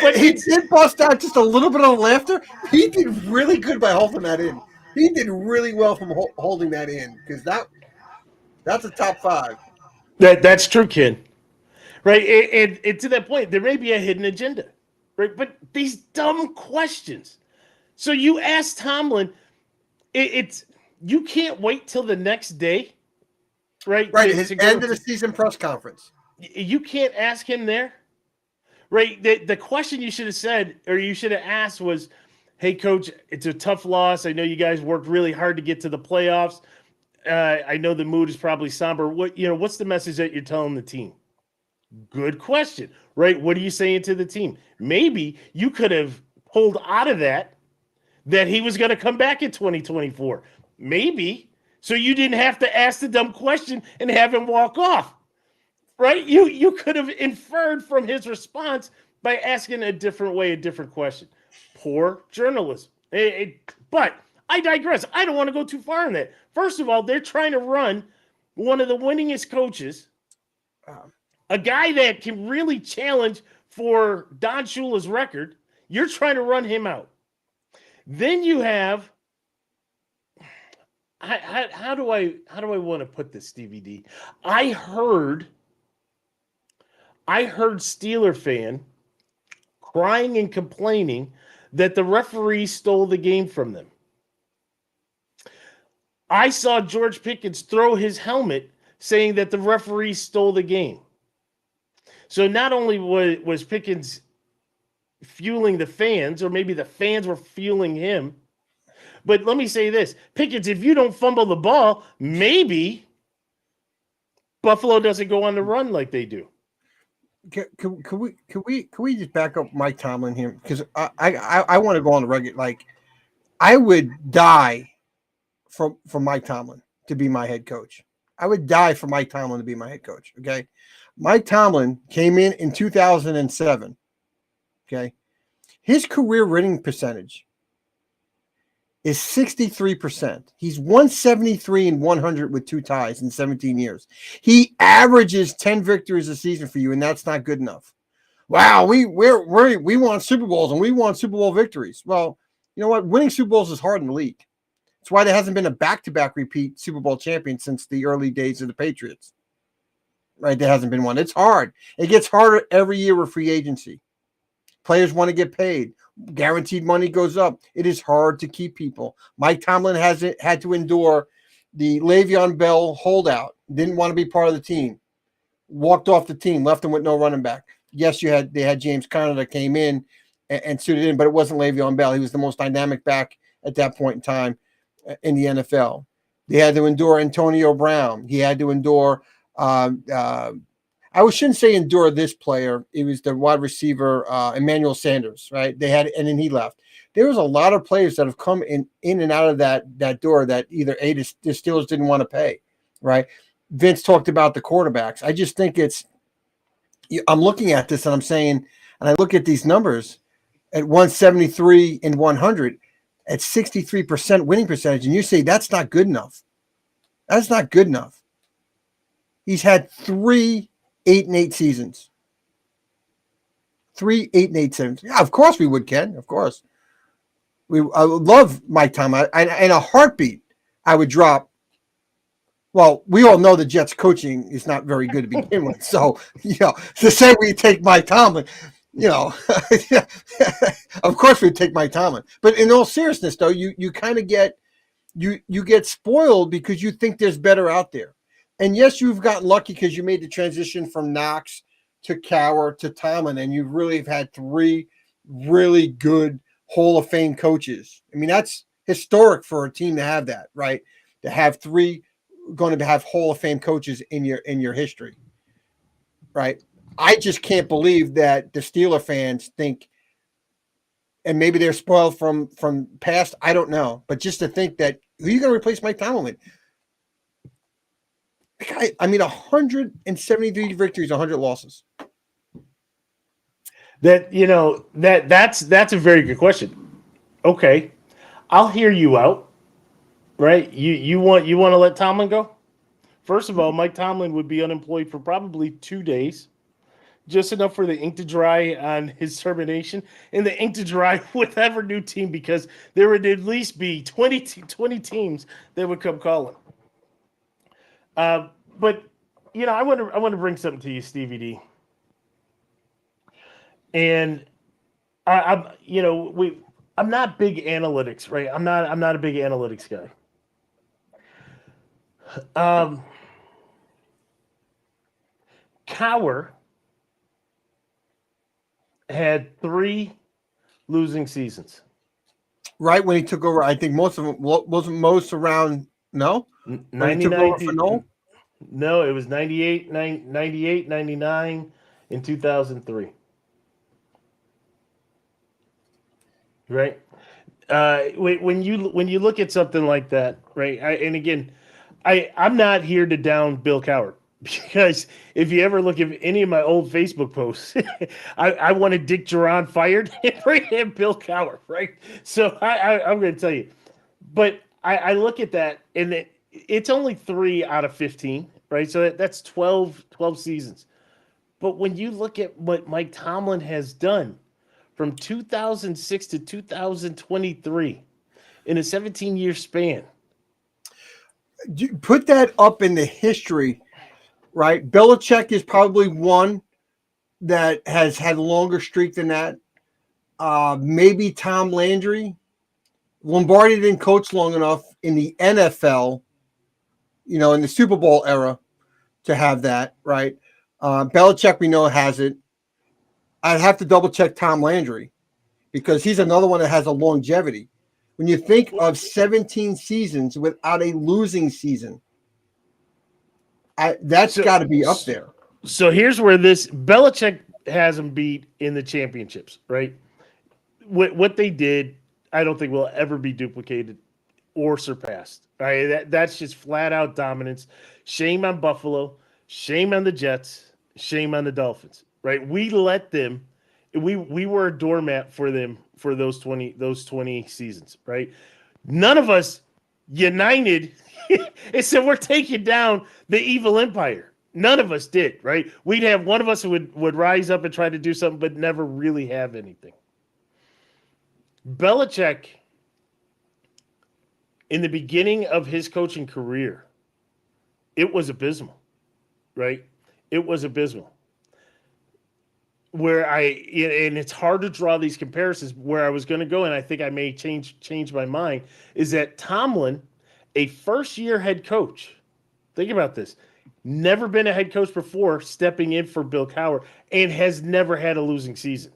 But he did bust out just a little bit of laughter. He did really good by holding that in. He did really well from holding that in, because that's a top 5. That's true, Ken. Right, and to that point, there may be a hidden agenda, right? But these dumb questions. So you ask Tomlin, it's you can't wait till the next day, right? Right, his end of the season press conference. You can't ask him there, right? The question you should have said, or you should have asked, was, "Hey, Coach, it's a tough loss. I know you guys worked really hard to get to the playoffs. I know the mood is probably somber. What's the message that you're telling the team?" Good question, right? What are you saying to the team? Maybe you could have pulled out of that he was going to come back in 2024. Maybe. So you didn't have to ask the dumb question and have him walk off, right? You could have inferred from his response by asking a different way, a different question. Poor journalism. But I digress. I don't want to go too far in that. First of all, they're trying to run one of the winningest coaches, a guy that can really challenge for Don Shula's record. You're trying to run him out. Then you have, how do I want to put this, Stevie D? I heard Steeler fan crying and complaining that the referee stole the game from them. I saw George Pickens throw his helmet saying that the referee stole the game. So not only was Pickens fueling the fans, or maybe the fans were fueling him, but let me say this, Pickens, if you don't fumble the ball, maybe Buffalo doesn't go on the run like they do. Can we just back up Mike Tomlin here? Because I want to go on the record. Like, I would die for Mike Tomlin to be my head coach. I would die for Mike Tomlin to be my head coach. Okay. Mike Tomlin came in 2007. Okay. His career winning percentage is 63%. He's 173 and 100 with 2 ties in 17 years. He averages 10 victories a season for you, and that's not good enough. Wow, we want Super Bowls and we want Super Bowl victories. Well, you know what? Winning Super Bowls is hard in the league. That's why there hasn't been a back-to-back repeat Super Bowl champion since the early days of the Patriots. Right? There hasn't been one. It's hard. It gets harder every year with free agency. Players want to get paid. Guaranteed money goes up. It is hard to keep people. Mike Tomlin hasn't had to endure the Le'Veon Bell holdout. Didn't want to be part of the team. Walked off the team. Left them with no running back. Yes, they had James Conner that came in and suited in, but it wasn't Le'Veon Bell. He was the most dynamic back at that point in time in the NFL. They had to endure Antonio Brown. He had to endure I shouldn't say endure this player. It was the wide receiver, Emmanuel Sanders, right? They had, and then he left. There was a lot of players that have come in and out of that door that either the Steelers didn't want to pay, right? Vince talked about the quarterbacks. I just think I'm looking at this and I'm saying, and I look at these numbers at 173 and 100 at 63% winning percentage, and you say that's not good enough. That's not good enough. He's had 3 8-8 seasons. 3 8-8 seasons. Yeah, of course we would, Ken. Of course. I would love Mike Tomlin. In a heartbeat, I would drop. Well, we all know the Jets coaching is not very good to begin with. So, to say we take Mike Tomlin, of course we'd take Mike Tomlin. But in all seriousness, though, you kind of get you get spoiled because you think there's better out there. And yes, you've gotten lucky because you made the transition from Knox to Cowher to Tomlin, and you really have had 3 really good Hall of Fame coaches. I mean, that's historic for a team to have that, right? To have 3 going to have Hall of Fame coaches in your history, right? I just can't believe that the Steeler fans think, and maybe they're spoiled from past, I don't know, but just to think that who are you going to replace Mike Tomlin with? I mean, 173 victories, 100 losses. That's a very good question. Okay, I'll hear you out. Right? You want to let Tomlin go? First of all, Mike Tomlin would be unemployed for probably 2 days, just enough for the ink to dry on his termination, and the ink to dry with every new team, because there would at least be 20 teams that would come calling. But I want to bring something to you, Stevie D. And I'm not big analytics, right? I'm not a big analytics guy. Cowher had 3 losing seasons. Right when he took over, I think most of them wasn't most around. No, 99. No, it was 98, 99, and 2003. Right. When you look at something like that, right? I'm not here to down Bill Cowher, because if you ever look at any of my old Facebook posts, I wanted Dick Duran fired and bring in Bill Cowher, right? So I'm going to tell you, but I look at that, and it's only 3 out of 15, right? So that's 12 seasons. But when you look at what Mike Tomlin has done from 2006 to 2023 in a 17-year span. Put that up in the history, right? Belichick is probably one that has had a longer streak than that. Maybe Tom Landry. Lombardi didn't coach long enough in the NFL, in the Super Bowl era to have that, right? Belichick, we know, has it. I'd have to double check Tom Landry, because he's another one that has a longevity. When you think of 17 seasons without a losing season, that's got to be up there. So here's where Belichick has him beat in the championships, right? What they did, I don't think will ever be duplicated or surpassed. Right? That's just flat out dominance. Shame on Buffalo. Shame on the Jets. Shame on the Dolphins. Right? We let them. We were a doormat for them for those 20 seasons. Right? None of us united and said we're taking down the evil empire. None of us did. Right? We'd have one of us who would rise up and try to do something, but never really have anything. Belichick, in the beginning of his coaching career, it was abysmal, right? It was abysmal. And it's hard to draw these comparisons. Where I was going to go, and I think I may change my mind, is that Tomlin, a first-year head coach, think about this, never been a head coach before, stepping in for Bill Cowher, and has never had a losing season.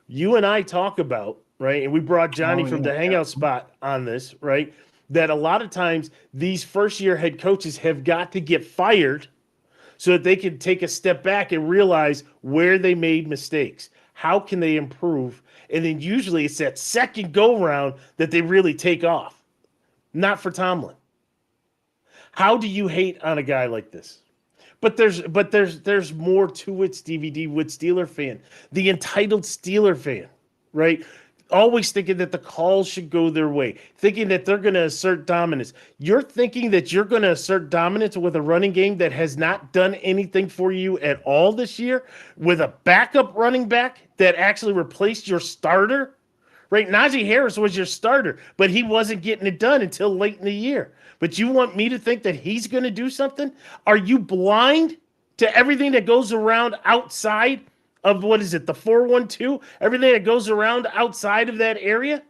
You and I talk about, right, and we brought Johnny from the Hangout Spot on this, right, that a lot of times these first-year head coaches have got to get fired so that they can take a step back and realize where they made mistakes. How can they improve? And then usually it's that second go round that they really take off. Not for Tomlin. How do you hate on a guy like this? But there's more to it, Stevie D, with Steeler fan. The entitled Steeler fan, right? Always thinking that the calls should go their way, thinking that they're going to assert dominance. You're thinking that you're going to assert dominance with a running game that has not done anything for you at all this year, with a backup running back that actually replaced your starter, right? Najee Harris was your starter, but he wasn't getting it done until late in the year. But you want me to think that he's going to do something? Are you blind to everything that goes around outside of, what is it, the 412? Everything that goes around outside of that area?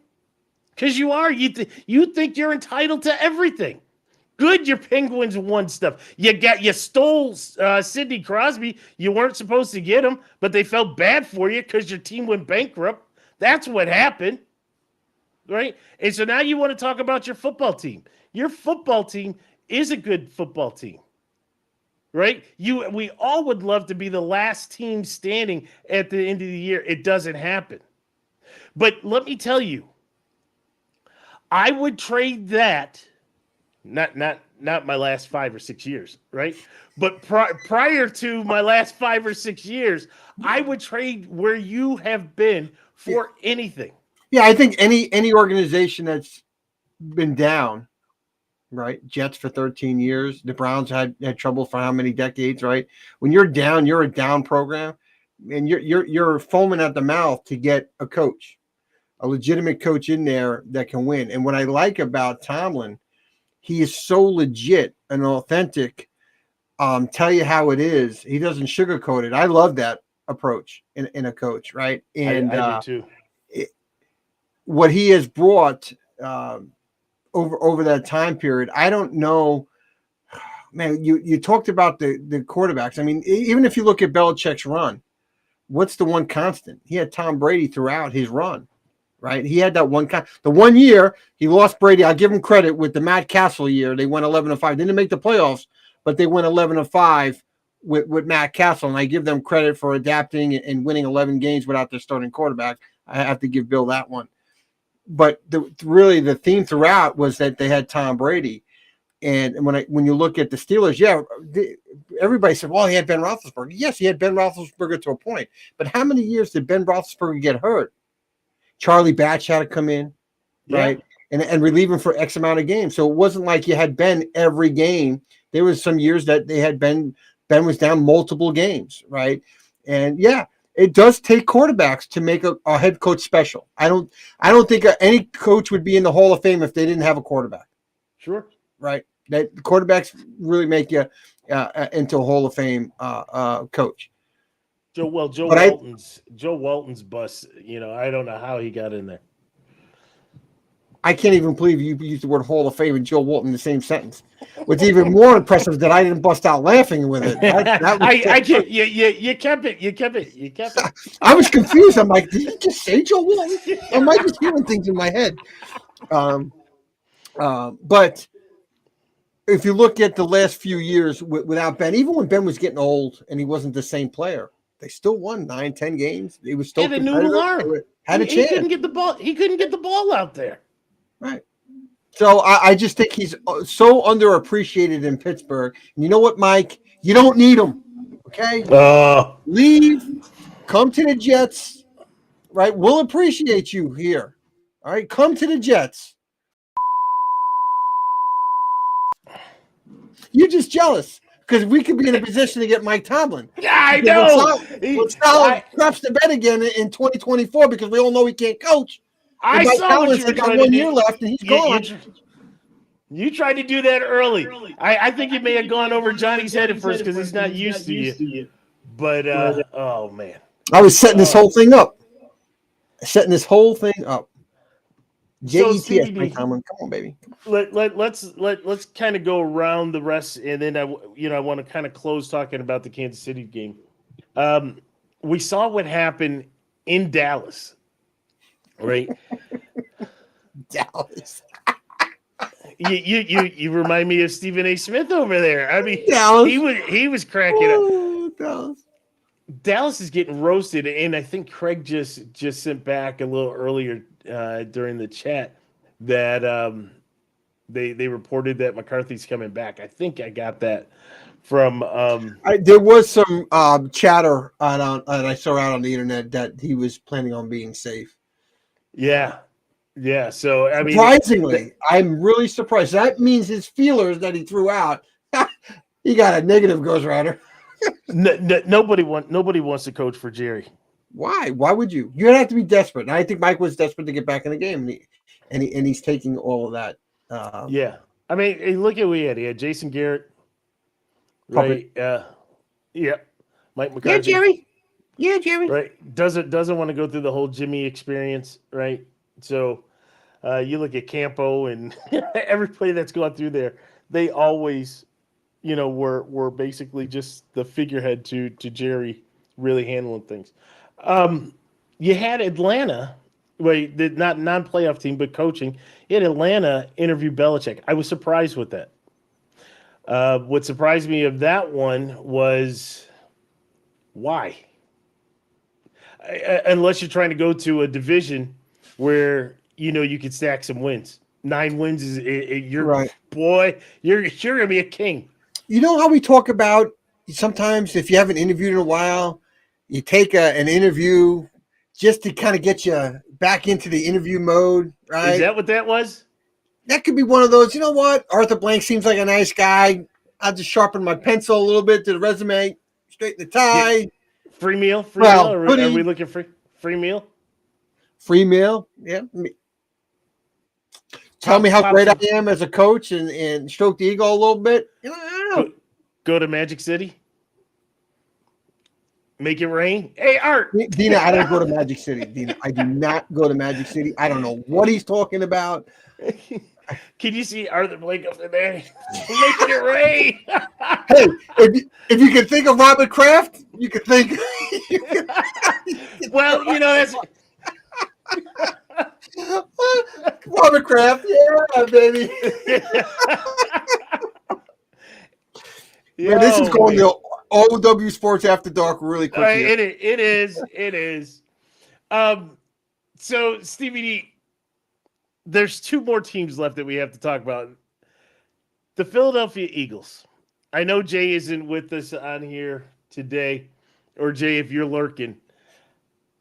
Because you are. You think you're entitled to everything. Good, your Penguins won stuff. You stole Sidney Crosby. You weren't supposed to get him, but they felt bad for you because your team went bankrupt. That's what happened, right? And so now you want to talk about your football team. Your football team is a good football team, right? We all would love to be the last team standing at the end of the year. It doesn't happen. But let me tell you, I would trade that, not my last 5 or 6 years, right? But prior to my last 5 or 6 years, I would trade where you have been for anything. Yeah, I think any organization that's been down, right? Jets for 13 years. The Browns had trouble for how many decades, right? When you're down, you're a down program, and you're foaming at the mouth to get a coach, a legitimate coach in there that can win. And what I like about Tomlin, he is so legit and authentic. Tell you how it is. He doesn't sugarcoat it. I love that approach in a coach, right? And I do too. What he has brought over that time period, I don't know, man. You talked about the quarterbacks. I mean, even if you look at Belichick's run, what's the one constant? He had Tom Brady throughout his run, right? He had that one. The 1 year he lost Brady, I'll give him credit with the Matt Castle year. They went 11-5. Didn't make the playoffs, but they went 11-5 with Matt Castle, and I give them credit for adapting and winning 11 games without their starting quarterback. I have to give Bill that one. But really the theme throughout was that they had Tom Brady. And when you look at the Steelers, everybody said, well, he had Ben Roethlisberger. Yes, he had Ben Roethlisberger to a point. But how many years did Ben Roethlisberger get hurt? Charlie Batch had to come in, right? And relieve him for X amount of games. So it wasn't like you had Ben every game. There was some years that they had Ben was down multiple games, right? And it does take quarterbacks to make a head coach special. I don't think any coach would be in the Hall of Fame if they didn't have a quarterback. Sure. Right. That quarterbacks really make you into a Hall of Fame coach. Joe Walton's bus, I don't know how he got in there. I can't even believe you used the word Hall of Fame and Joe Walton in the same sentence. What's even more impressive that I didn't bust out laughing with it. I can't. You kept it. I was confused. I'm like, did you just say Joe Walton? Am I just hearing things in my head? But if you look at the last few years without Ben, even when Ben was getting old and he wasn't the same player, they still won 9-10 games. He was still the noodle arm. Had a chance. He couldn't get the ball. He couldn't get the ball out there. Right. So I just think he's so underappreciated in Pittsburgh. And you know what, Mike? You don't need him. Okay? Leave. Come to the Jets. Right? We'll appreciate you here. All right? Come to the Jets. You're just jealous because we could be in a position to get Mike Tomlin. Yeah, I know. Let's craps the bet again in 2024 because we all know he can't coach. I saw what you were trying to do. 1 year left and he's gone. You tried to do that early. I think you may have gone over Johnny's head at first because he's not used to you. But oh man, I was setting this whole thing up. JETS, Mike Tomlin. Come on, baby. Let's kind of go around the rest, and then I want to kind of close talking about the Kansas City game. We saw what happened in Dallas. Right. Dallas. You remind me of Stephen A. Smith over there. I mean, Dallas. he was cracking up. Dallas. Dallas is getting roasted, and I think Craig just sent back a little earlier during the chat that they reported that McCarthy's coming back. I think I got that from. There was some chatter and I saw out on the internet that he was planning on being safe. Yeah. So I mean, surprisingly, I'm really surprised. That means his feelers that he threw out, he got a negative Ghost Rider. Nobody wants to coach for Jerry. Why? Why would you? You'd have to be desperate. And I think Mike was desperate to get back in the game, and he's taking all of that. Yeah, I mean, hey, look at what he had. He had Jason Garrett, right? Yeah, Mike McCarthy. Yeah, Jerry. Right? Doesn't want to go through the whole Jimmy experience, right? So you look at Campo and everybody that's gone through there. They always, were basically just the figurehead to Jerry really handling things. You had Atlanta, not non-playoff team, but coaching. You had Atlanta interview Belichick. I was surprised with that. What surprised me of that one was why? Unless you're trying to go to a division where you could stack some wins. 9 wins is you're right. Boy, you're gonna be a king. You know how we talk about sometimes if you haven't interviewed in a while, you take an interview just to kind of get you back into the interview mode, right? Is that what that was? That could be one of those. You know what? Arthur Blank seems like a nice guy. I'll just sharpen my pencil a little bit to the resume, straighten the tie. Yeah. Free meal? Meal? Are we looking for free meal? Free meal? Yeah. Tell me how great I am as a coach and stroke the ego a little bit. I don't know. Go to Magic City? Make it rain? Hey, Art! Dina, I don't go to Magic City. Dina, I do not go to Magic City. I don't know what he's talking about. Can you see Arthur Blank up in there? Making it rain. Hey, if you can think of Robert Kraft, you can think. Well, that's Robert Kraft, yeah, baby. Man, this is going to OW Sports After Dark really quick. It is. So Stevie D, there's 2 more teams left that we have to talk about. The Philadelphia Eagles. I know Jay isn't with us on here today, or Jay, if you're lurking.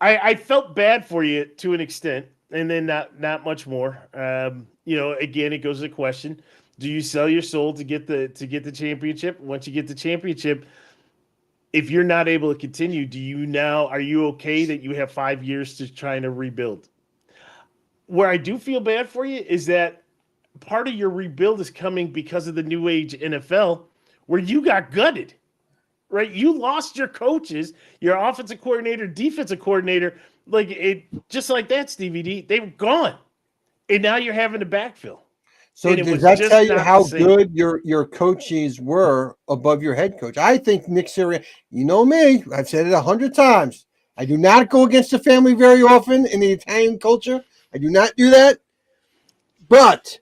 I felt bad for you to an extent, and then not much more. Again, it goes to the question: do you sell your soul to get the championship? Once you get the championship, if you're not able to continue, are you okay that you have 5 years to try to rebuild? Where I do feel bad for you is that part of your rebuild is coming because of the new age NFL, where you got gutted, right? You lost your coaches, your offensive coordinator, defensive coordinator, just like that, Stevie D. They were gone, and now you're having to backfill. So does that tell you how good your coaches were above your head coach? I think Nick Sirianni, you know me, I've said it 100 times. I do not go against the family very often in the Italian culture. I do not do that. But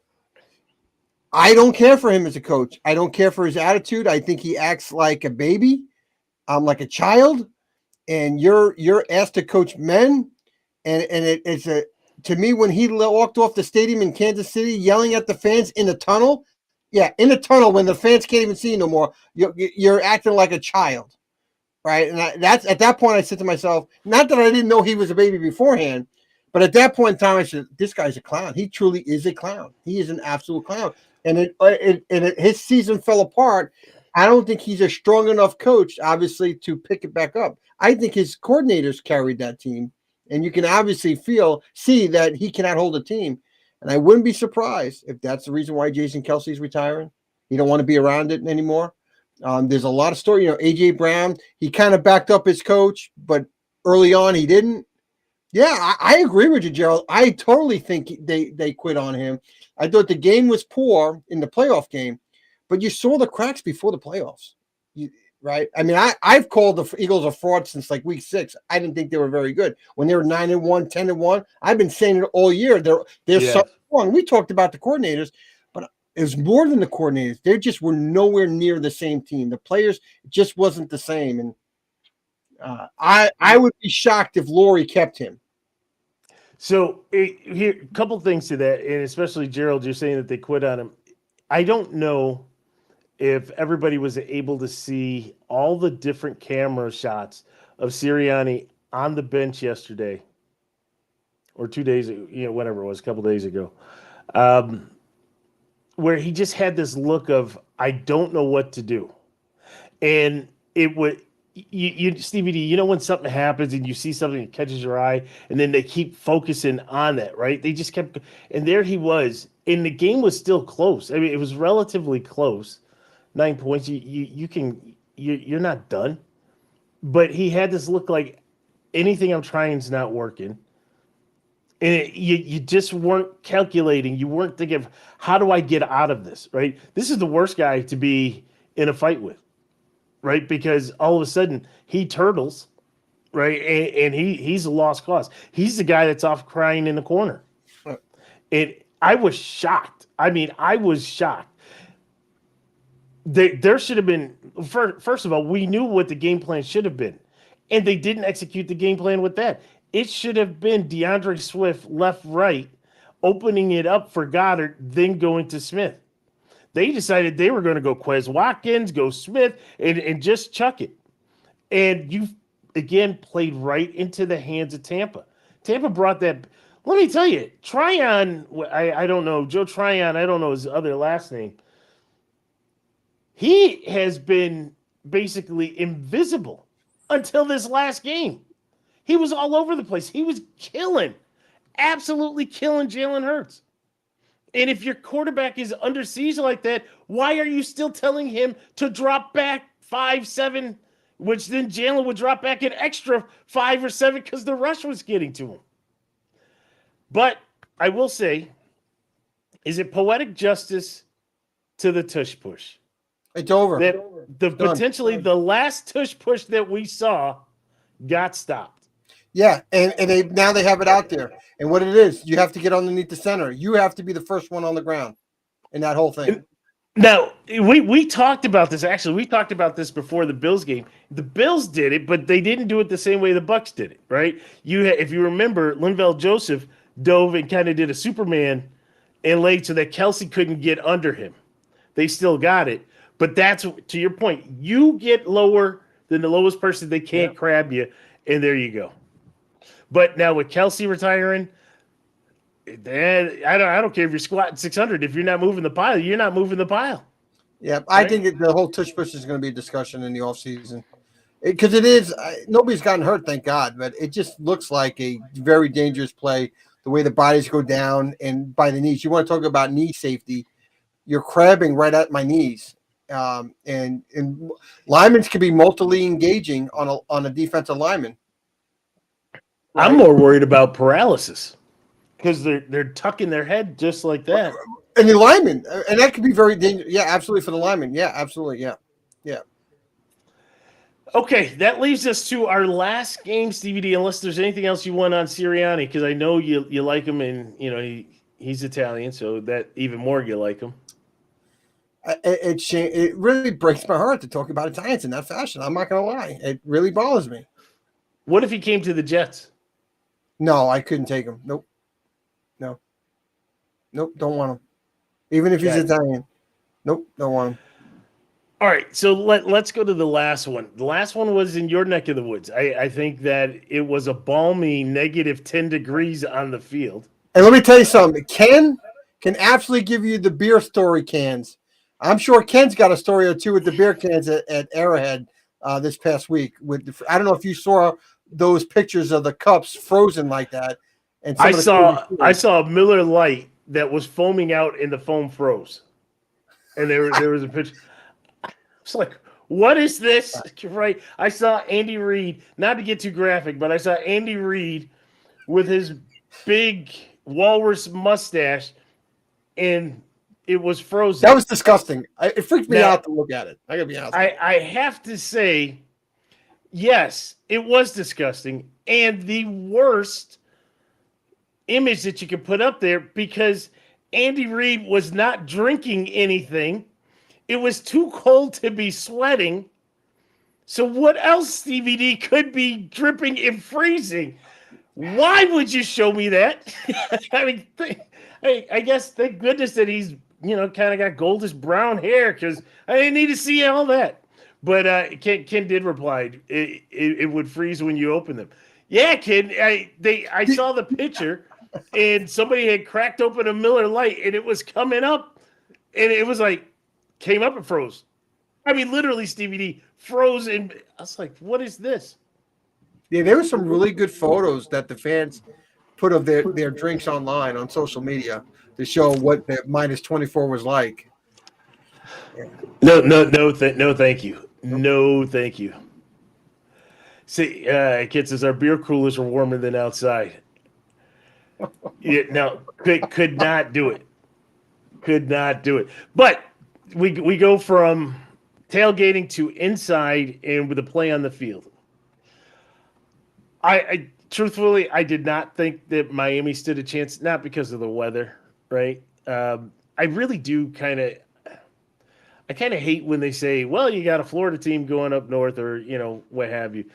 I don't care for him as a coach. I don't care for his attitude. I think he acts like a baby, like a child. And you're asked to coach men. And it's to me, when he walked off the stadium in Kansas City yelling at the fans in the tunnel, in the tunnel when the fans can't even see you no more, you're acting like a child, right? And that's at that point I said to myself, not that I didn't know he was a baby beforehand, but at that point in time I said, this guy's a clown. He truly is a clown. He is an absolute clown. And his season fell apart. I don't think he's a strong enough coach, obviously, to pick it back up. I think his coordinators carried that team. And you can obviously see that he cannot hold a team. And I wouldn't be surprised if that's the reason why Jason Kelsey's retiring. He don't want to be around it anymore. There's a lot of story. A.J. Brown, he kind of backed up his coach, but early on he didn't. Yeah, I agree with you, Gerald. I totally think they quit on him. I thought the game was poor in the playoff game, but you saw the cracks before the playoffs. Right? I mean, I've called the Eagles a fraud since week 6. I didn't think they were very good. When they were 9-1, 10-1, I've been saying it all year. They're so wrong. We talked about the coordinators, but It was more than the coordinators. They just were nowhere near the same team. The players just wasn't the same. And I would be shocked if Laurie kept him. So here, a couple things to that, and especially Gerald, you're saying that they quit on him. I don't know if everybody was able to see all the different camera shots of Sirianni on the bench yesterday, or 2 days, whatever it was, a couple days ago, where he just had this look of I don't know what to do, and it would. Stevie D, when something happens and you see something that catches your eye, and then they keep focusing on that, right? They just kept, and there he was, and the game was still close. I mean, it was relatively close, 9 points. You're not done, but he had this look like anything I'm trying is not working, and you just weren't calculating. You weren't thinking of how do I get out of this, right? This is the worst guy to be in a fight with. Right, because all of a sudden he turtles, right, and he's a lost cause. He's the guy that's off crying in the corner. And I was shocked. I mean, I was shocked. There should have been first of all, we knew what the game plan should have been, and they didn't execute the game plan with that. It should have been DeAndre Swift left, right, opening it up for Goddard, then going to Smith. They decided they were going to go Quez Watkins, go Smith, and just chuck it. And you, again, played right into the hands of Tampa. Tampa brought that. Let me tell you, Tryon, I don't know, Joe Tryon, I don't know his other last name. He has been basically invisible until this last game. He was all over the place. He was absolutely killing Jalen Hurts. And if your quarterback is under siege like that, why are you still telling him to drop back 5, 7, which then Jalen would drop back an extra 5 or 7 because the rush was getting to him? But I will say, is it poetic justice to the tush push? It's over. That potentially the last tush push that we saw got stopped. Yeah, and now they have it out there. And what it is, you have to get underneath the center. You have to be the first one on the ground in that whole thing. Now, we talked about this. Actually, we talked about this before the Bills game. The Bills did it, but they didn't do it the same way the Bucs did it, right? If you remember, Linval Joseph dove and kind of did a Superman and laid so that Kelsey couldn't get under him. They still got it. But that's, to your point, you get lower than the lowest person, they can't crab you, and there you go. But now with Kelsey retiring, I don't care if you're squatting 600. If you're not moving the pile, you're not moving the pile. Yeah, right? I think the whole tush push is going to be a discussion in the offseason. Because it is, nobody's gotten hurt, thank God, but it just looks like a very dangerous play, the way the bodies go down and by the knees. You want to talk about knee safety, you're crabbing right at my knees. And linemen can be multiply engaging on a defensive lineman. Right? I'm more worried about paralysis because they're tucking their head just like that. And the lineman, and that could be very dangerous. Yeah, absolutely for the lineman. Yeah, absolutely. Yeah. Okay, that leaves us to our last game, Stevie D. Unless there's anything else you want on Sirianni, because I know you like him, and he's Italian, so that even more you like him. It really breaks my heart to talk about Italians in that fashion. I'm not going to lie. It really bothers me. What if he came to the Jets? No, I couldn't take him. Nope. No. Nope, don't want him. Even if he's Italian. Nope, don't want him. All right, so let's go to the last one. The last one was in your neck of the woods. I think that it was a balmy negative 10 degrees on the field. And let me tell you something. Ken can absolutely give you the beer story cans. I'm sure Ken's got a story or two with the beer cans at Arrowhead this past week. I don't know if you saw those pictures of the cups frozen like that. And I saw a Miller Lite that was foaming out and the foam froze. And there was a picture. I was like, what is this? Right. I saw Andy Reid, not to get too graphic, but I saw Andy Reid with his big walrus mustache, and it was frozen. That was disgusting. It freaked me out to look at it. I gotta be honest. I have to say, yes, it was disgusting, and the worst image that you could put up there, because Andy Reid was not drinking anything. It was too cold to be sweating. So what else, Stevie D, could be dripping and freezing? Why would you show me that? I mean, I guess thank goodness that he's kind of got goldish brown hair because I didn't need to see all that. But Ken did reply, it would freeze when you open them. Yeah, Ken, I saw the picture, and somebody had cracked open a Miller Lite, and it was coming up, and it was like came up and froze. I mean, literally, Stevie D froze, and I was like, "What is this?" Yeah, there were some really good photos that the fans put of their drinks online on social media to show what the minus 24 was like. No, thank you. No, thank you. See, Kid says our beer coolers are warmer than outside. Yeah, no, could not do it. Could not do it. But we go from tailgating to inside and with a play on the field. I truthfully, I did not think that Miami stood a chance, not because of the weather, right? I really do I kind of hate when they say, well, you got a Florida team going up north or, what have you.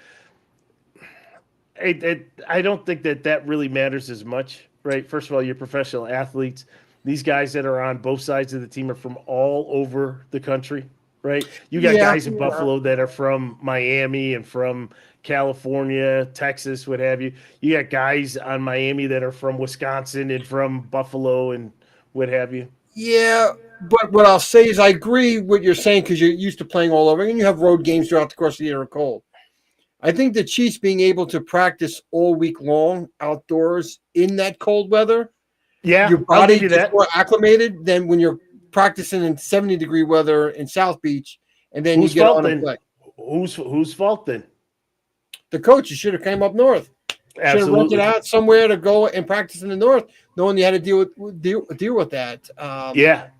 I don't think that really matters as much, right? First of all, you're professional athletes. These guys that are on both sides of the team are from all over the country, right? You got guys in Buffalo that are from Miami and from California, Texas, what have you. You got guys on Miami that are from Wisconsin and from Buffalo and what have you. Yeah, but what I'll say is I agree with what you're saying because you're used to playing all over and you have road games throughout the course of the year are cold. I think the Chiefs being able to practice all week long outdoors in that cold weather, your body gets more acclimated than when you're practicing in 70-degree weather in South Beach, and then you get on a play. Whose fault then? The coaches should have came up north. Should have rented out somewhere to go and practice in the north, knowing you had to deal with that.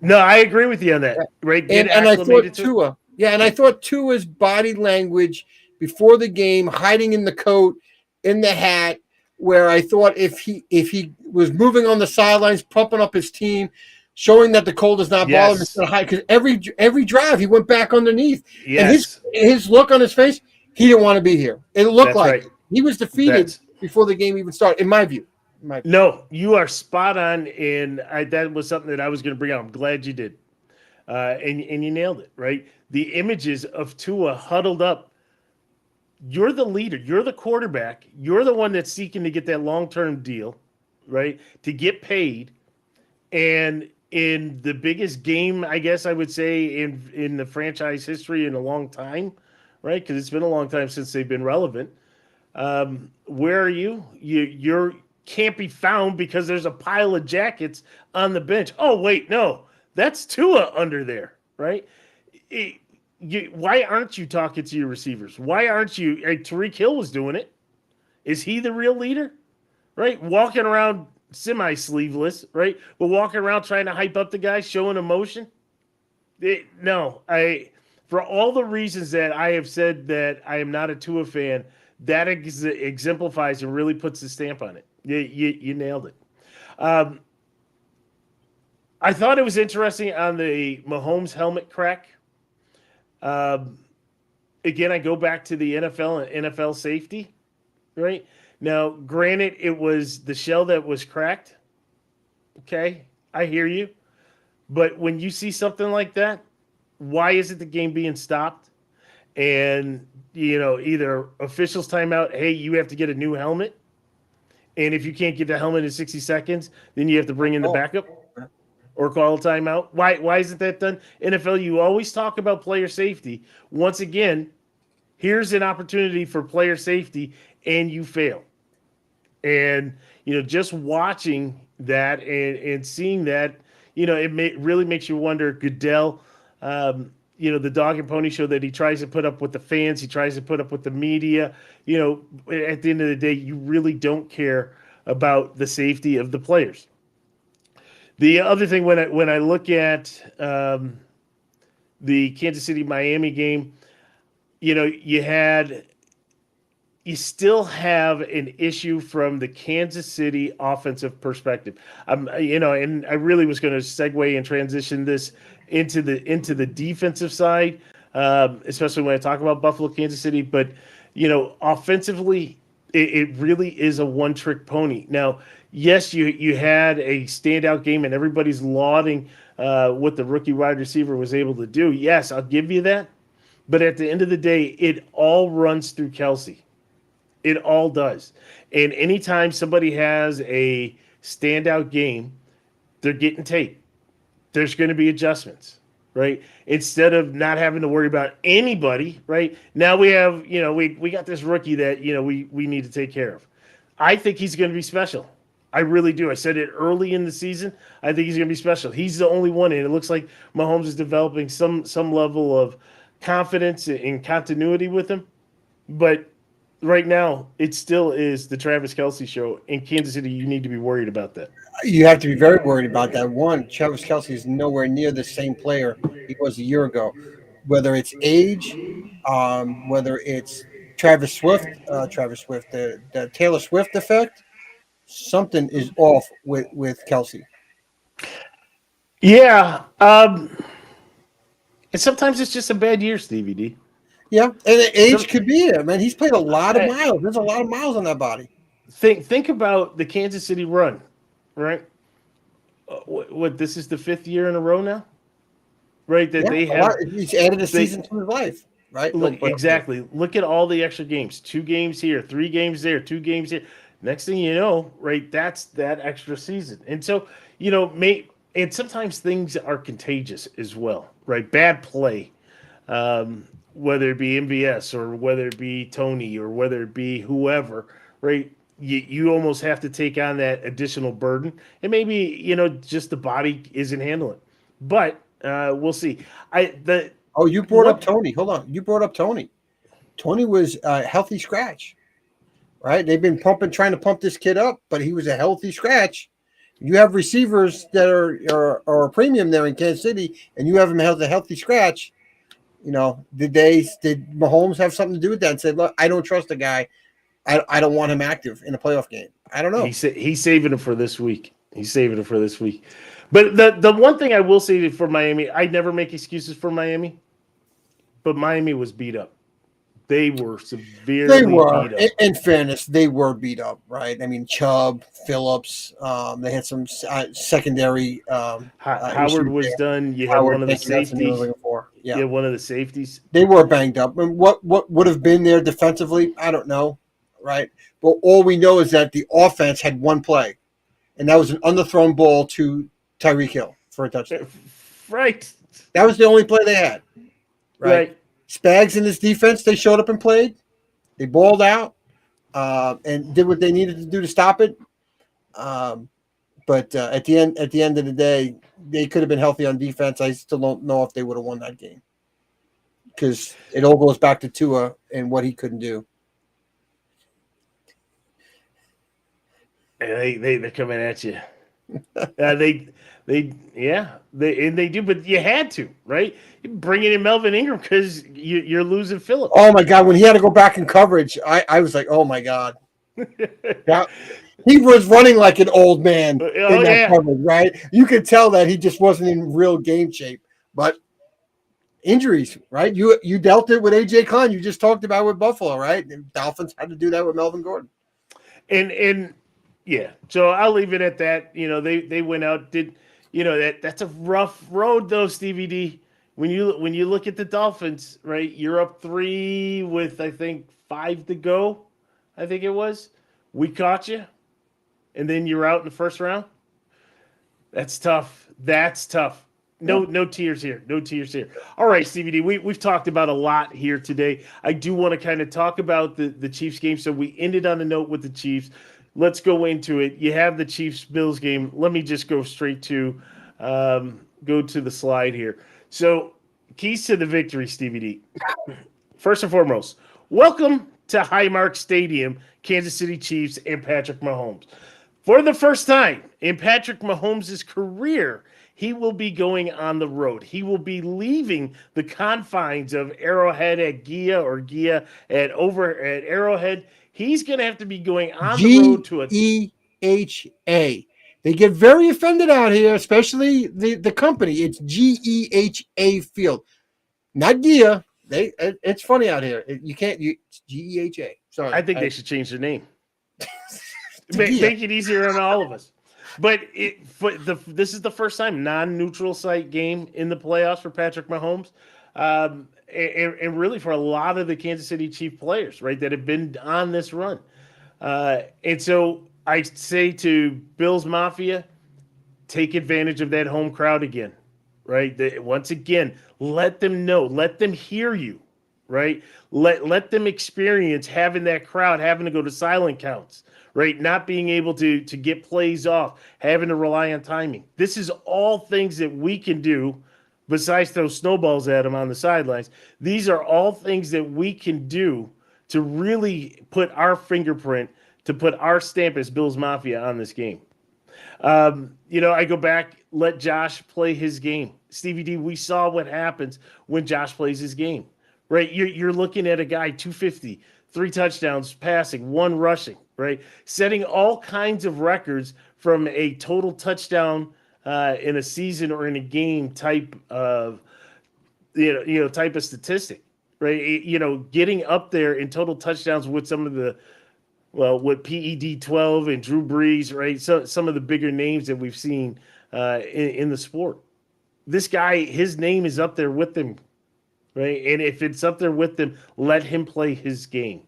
No, I agree with you on that. Right, and I thought Tua, and I thought Tua's body language before the game, hiding in the coat, in the hat, where I thought if he was moving on the sidelines, pumping up his team, showing that the cold does not bother him instead of hide, because every drive he went back underneath. Yes. And his look on his face, he didn't want to be here. It looked he was defeated before the game even started, in my view. No, you are spot on, and that was something that I was going to bring up. I'm glad you did, and you nailed it. Right, the images of Tua huddled up. You're the leader. You're the quarterback. You're the one that's seeking to get that long-term deal, right? To get paid, and in the biggest game, I guess I would say in the franchise history in a long time, right? Because it's been a long time since they've been relevant. Where are you? You're can't be found because there's a pile of jackets on the bench. Oh, wait, no. That's Tua under there, right? Why aren't you talking to your receivers? Why aren't you? Tyreek Hill was doing it. Is he the real leader? Right? Walking around semi-sleeveless, right? But walking around trying to hype up the guy, showing emotion. For all the reasons that I have said that I am not a Tua fan, that exemplifies and really puts the stamp on it. You nailed it. I thought it was interesting on the Mahomes helmet crack. Again, I go back to the NFL and NFL safety, right? Now, granted, it was the shell that was cracked. Okay, I hear you. But when you see something like that, why isn't the game being stopped? And, either officials timeout, hey, you have to get a new helmet. And if you can't get the helmet in 60 seconds, then you have to bring in the backup or call a timeout. Why isn't that done? NFL, you always talk about player safety. Once again, here's an opportunity for player safety, and you fail. And, just watching that and seeing that, it really makes you wonder, Goodell, the dog and pony show that he tries to put up with the fans, he tries to put up with the media. At the end of the day, you really don't care about the safety of the players. The other thing, when I look at the Kansas City Miami game, you had you still have an issue from the Kansas City offensive perspective. And I really was going to segue and transition this into the defensive side, especially when I talk about Buffalo, Kansas City. But offensively, it really is a one-trick pony. Now, yes, you had a standout game, and everybody's lauding what the rookie wide receiver was able to do. Yes, I'll give you that. But at the end of the day, it all runs through Kelce. It all does. And anytime somebody has a standout game, they're getting tape. There's going to be adjustments, right? Instead of not having to worry about anybody, right? Now we have, we got this rookie that, we need to take care of. I think he's going to be special. I really do. I said it early in the season. I think he's going to be special. He's the only one, and it looks like Mahomes is developing some level of confidence and continuity with him. But right now, it still is the Travis Kelce show. In Kansas City, you need to be worried about that. You have to be very worried about that. One, Travis Kelce is nowhere near the same player he was a year ago. Whether it's age, whether it's Travis Swift, the Taylor Swift effect, something is off with Kelce. Yeah. And sometimes it's just a bad year, Stevie D. Yeah, and age could be it, man. He's played a lot of miles. There's a lot of miles on that body. Think about the Kansas City run, right? What this is the 5th year in a row now, right? That they have. He's added a season to his life, right? Exactly. Look at all the extra games. 2 games here, 3 games there, 2 games here. Next thing you know, right? That's that extra season. And so, and sometimes things are contagious as well, right? Bad play. Whether it be MVS or whether it be Tony or whether it be whoever, right? You almost have to take on that additional burden. And maybe, just the body isn't handling it. But we'll see. You brought up Tony. Hold on. You brought up Tony. Tony was a healthy scratch, right? They've been trying to pump this kid up, but he was a healthy scratch. You have receivers that are a premium there in Kansas City, and you have him as a healthy scratch. Did Mahomes have something to do with that and said, look, I don't trust the guy. I don't want him active in a playoff game. I don't know. He's saving it for this week. But the one thing I will say for Miami, I never make excuses for Miami, but Miami was beat up. They were severely beat up. In fairness, they were beat up, right? I mean, Chubb, Phillips, they had some secondary. Howard was done. You had one of the safeties. Yeah, one of the safeties. They were banged up. And what would have been there defensively? I don't know, right? But all we know is that the offense had one play, and that was an underthrown ball to Tyreek Hill for a touchdown. Right. That was the only play they had. Right. Spags in this defense, they showed up and played. They balled out and did what they needed to do to stop it. But at the end of the day, they could have been healthy on defense. I still don't know if they would have won that game because it all goes back to Tua and what he couldn't do. They're coming at you. They do, but you had to, right? You're bringing in Melvin Ingram because you're losing Phillips. Oh my God! When he had to go back in coverage, I was like, oh my God. He was running like an old man in that coverage, right? You could tell that he just wasn't in real game shape. But injuries, right? You dealt it with AJ Klein. You just talked about with Buffalo, right? The Dolphins had to do that with Melvin Gordon. And yeah, so I'll leave it at that. They went out, that's a rough road though, Stevie D. When you look at the Dolphins, right? You're up 3 with I think 5 to go. I think it was. We caught you, and then you're out in the first round. That's tough. No tears here. No tears here. All right, Stevie D. We've talked about a lot here today. I do want to kind of talk about the Chiefs game. So we ended on a note with the Chiefs. Let's go into it. You have the Chiefs-Bills game. Let me just go straight to go to the slide here. So, keys to the victory, Stevie D. First and foremost, welcome to Highmark Stadium, Kansas City Chiefs and Patrick Mahomes. For the first time in Patrick Mahomes' career, he will be going on the road. He will be leaving the confines of Arrowhead at Gia or Gia at Arrowhead. He's going to have to be going on the road to a GEHA. They get very offended out here, especially the company. It's GEHA Field, not Gia. It's funny out here. You can't. It's GEHA. Sorry. I think they should change the name. Make it easier on all of us. But this is the first time non-neutral site game in the playoffs for Patrick Mahomes, and really for a lot of the Kansas City Chiefs players, right, that have been on this run. And so I say to Bills Mafia, take advantage of that home crowd again, right? Once again, let them know, let them hear you, right? Let them experience having that crowd, having to go to silent counts, right? Not being able to get plays off, having to rely on timing. This is all things that we can do besides throw snowballs at them on the sidelines. These are all things that we can do to really put our fingerprint, to put our stamp as Bills Mafia on this game. I go back, let Josh play his game. Stevie D, we saw what happens when Josh plays his game, right? You're looking at a guy, 250, 3 touchdowns passing, 1 rushing, right? Setting all kinds of records from a total touchdown in a season or in a game type of, type of statistic, right? Getting up there in total touchdowns with some of the, with PED 12 and Drew Brees, right? So some of the bigger names that we've seen in the sport. This guy, his name is up there with them, right? And if it's up there with them, let him play his game.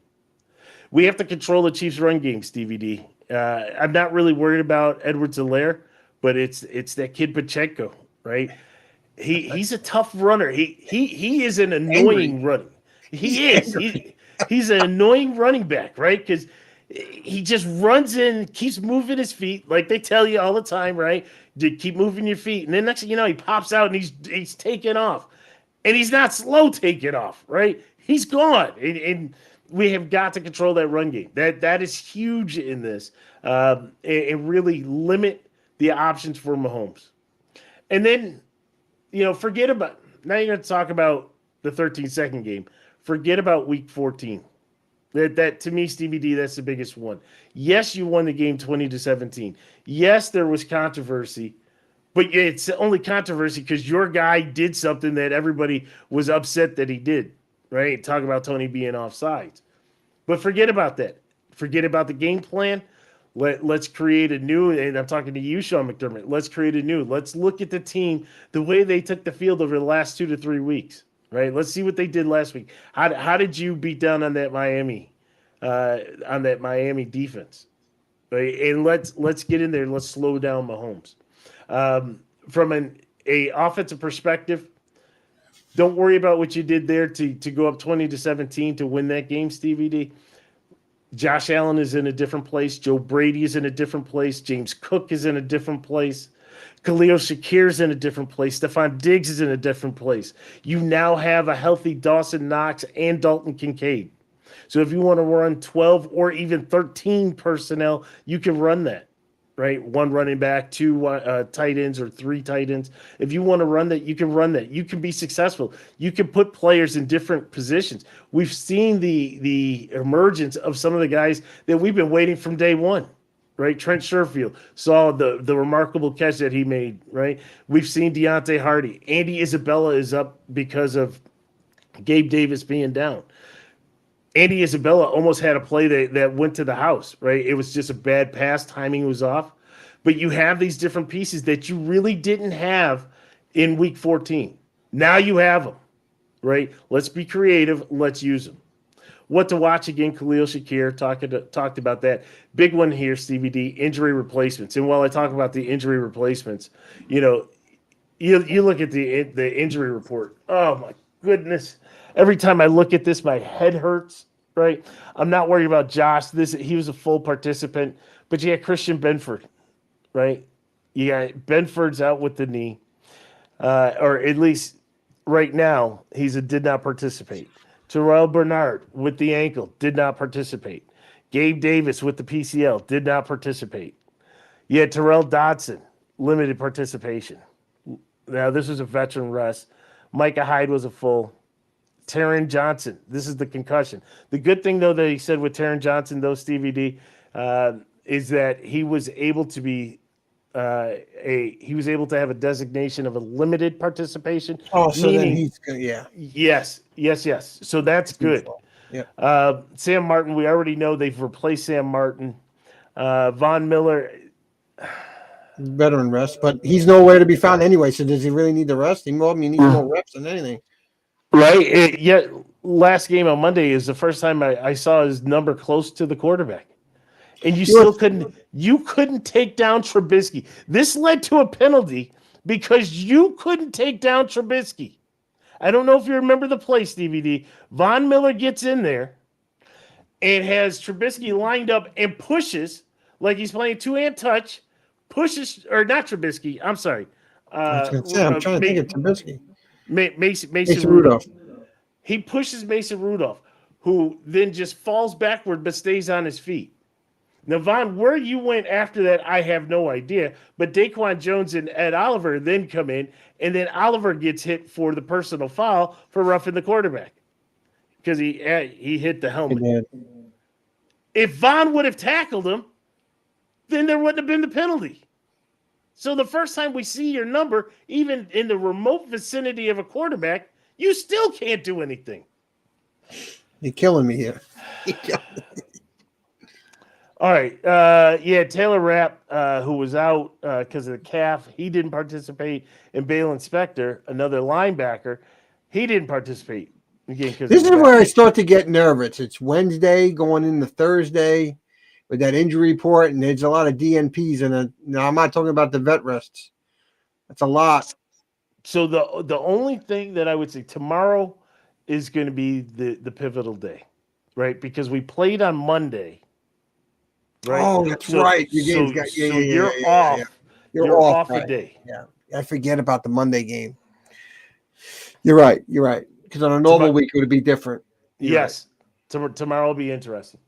We have to control the Chiefs' run game, Stevie D. I'm not really worried about Edwards-Helaire, but it's that kid Pacheco, right? He's a tough runner. He is an annoying runner. He's an annoying running back, right? Because he just runs in, keeps moving his feet, like they tell you all the time, right? To keep moving your feet, and then next thing you know, he pops out and he's taking off, and he's not slow taking off, right? He's gone, and we have got to control that run game. That is huge in this, and really limit the options for Mahomes. And then, forget about, now you're going to talk about the 13-second game. Forget about week 14. That to me, Stevie D, that's the biggest one. Yes, you won the game 20-17. Yes, there was controversy, but it's only controversy because your guy did something that everybody was upset that he did, right? Talk about Tony being offsides. But forget about that. Forget about the game plan. Let's create a new, and I'm talking to you, Sean McDermott. Let's create a new. Let's look at the team, the way they took the field over the last 2 to 3 weeks. Right, let's see what they did last week. How did you beat down on that Miami defense? Right, and let's get in there. Let's slow down Mahomes. From an offensive perspective, don't worry about what you did there to go up 20-17 to win that game, Stevie D. Josh Allen is in a different place. Joe Brady is in a different place. James Cook is in a different place. Khalil Shakir's in a different place. Stephon Diggs is in a different place. You now have a healthy Dawson Knox and Dalton Kincaid. So if you want to run 12 or even 13 personnel, you can run that, right? 1 running back, 2 tight ends, or 3 tight ends. If you want to run that, you can run that. You can be successful. You can put players in different positions. We've seen the emergence of some of the guys that we've been waiting from day one. Right, Trent Sherfield saw the remarkable catch that he made. Right, we've seen Deontay Hardy. Andy Isabella is up because of Gabe Davis being down. Andy Isabella almost had a play that went to the house. Right, it was just a bad pass. Timing was off. But you have these different pieces that you really didn't have in week 14. Now you have them. Right, let's be creative. Let's use them. What to watch again, Khalil Shakir talked about that. Big one here, Stevie D, injury replacements. And while I talk about the injury replacements, you look at the injury report. Oh, my goodness. Every time I look at this, my head hurts, right? I'm not worried about Josh. He was a full participant. But you got Christian Benford, right? You got Benford's out with the knee. Or at least right now, did not participate. Terrell Bernard with the ankle did not participate. Gabe Davis with the PCL did not participate. You had Terrell Dodson, limited participation. Now, this was a veteran rest. Micah Hyde was a full. Taron Johnson, this is the concussion. The good thing, though, that he said with Taron Johnson, though, Stevie D, is that he was able to be he was able to have a designation of a limited participation. Oh, so then meaning, he's good. Yeah. yes. So that's good. Yeah. Sam Martin, we already know they've replaced Sam Martin. Von Miller, Veteran rest, but he's nowhere to be found anyway. So does he really need the rest? He needs more reps than anything. right? Yet last game on Monday is the first time I saw his number close to the quarterback. And you couldn't take down Trubisky. This led to a penalty because you couldn't take down Trubisky. I don't know if you remember the play, Stevie D. Von Miller gets in there and has Trubisky lined up and pushes like he's playing two-hand touch, pushes, or not Trubisky, I'm sorry. I'm trying to think of Trubisky. Mason Rudolph. He pushes Mason Rudolph, who then just falls backward but stays on his feet. Now, Von, where you went after that, I have no idea. But Daquan Jones and Ed Oliver then come in, and then Oliver gets hit for the personal foul for roughing the quarterback because he hit the helmet. If Von would have tackled him, then there wouldn't have been the penalty. So the first time we see your number, even in the remote vicinity of a quarterback, you still can't do anything. You're killing me here. All right. Taylor Rapp, who was out because of the calf, he didn't participate. And Balen Spector, another linebacker, he didn't participate. Again, this is where I start to get nervous. It's Wednesday going into Thursday with that injury report, and there's a lot of DNPs in it. Now, I'm not talking about the vet rests. That's a lot. So the only thing that I would say tomorrow is going to be the pivotal day, right? Because we played on Monday. Right? Oh, that's right. You're off. Yeah. You're off a day. Yeah, I forget about the Monday game. You're right. Because on a normal week, it would be different. Yes. Right. Tomorrow will be interesting.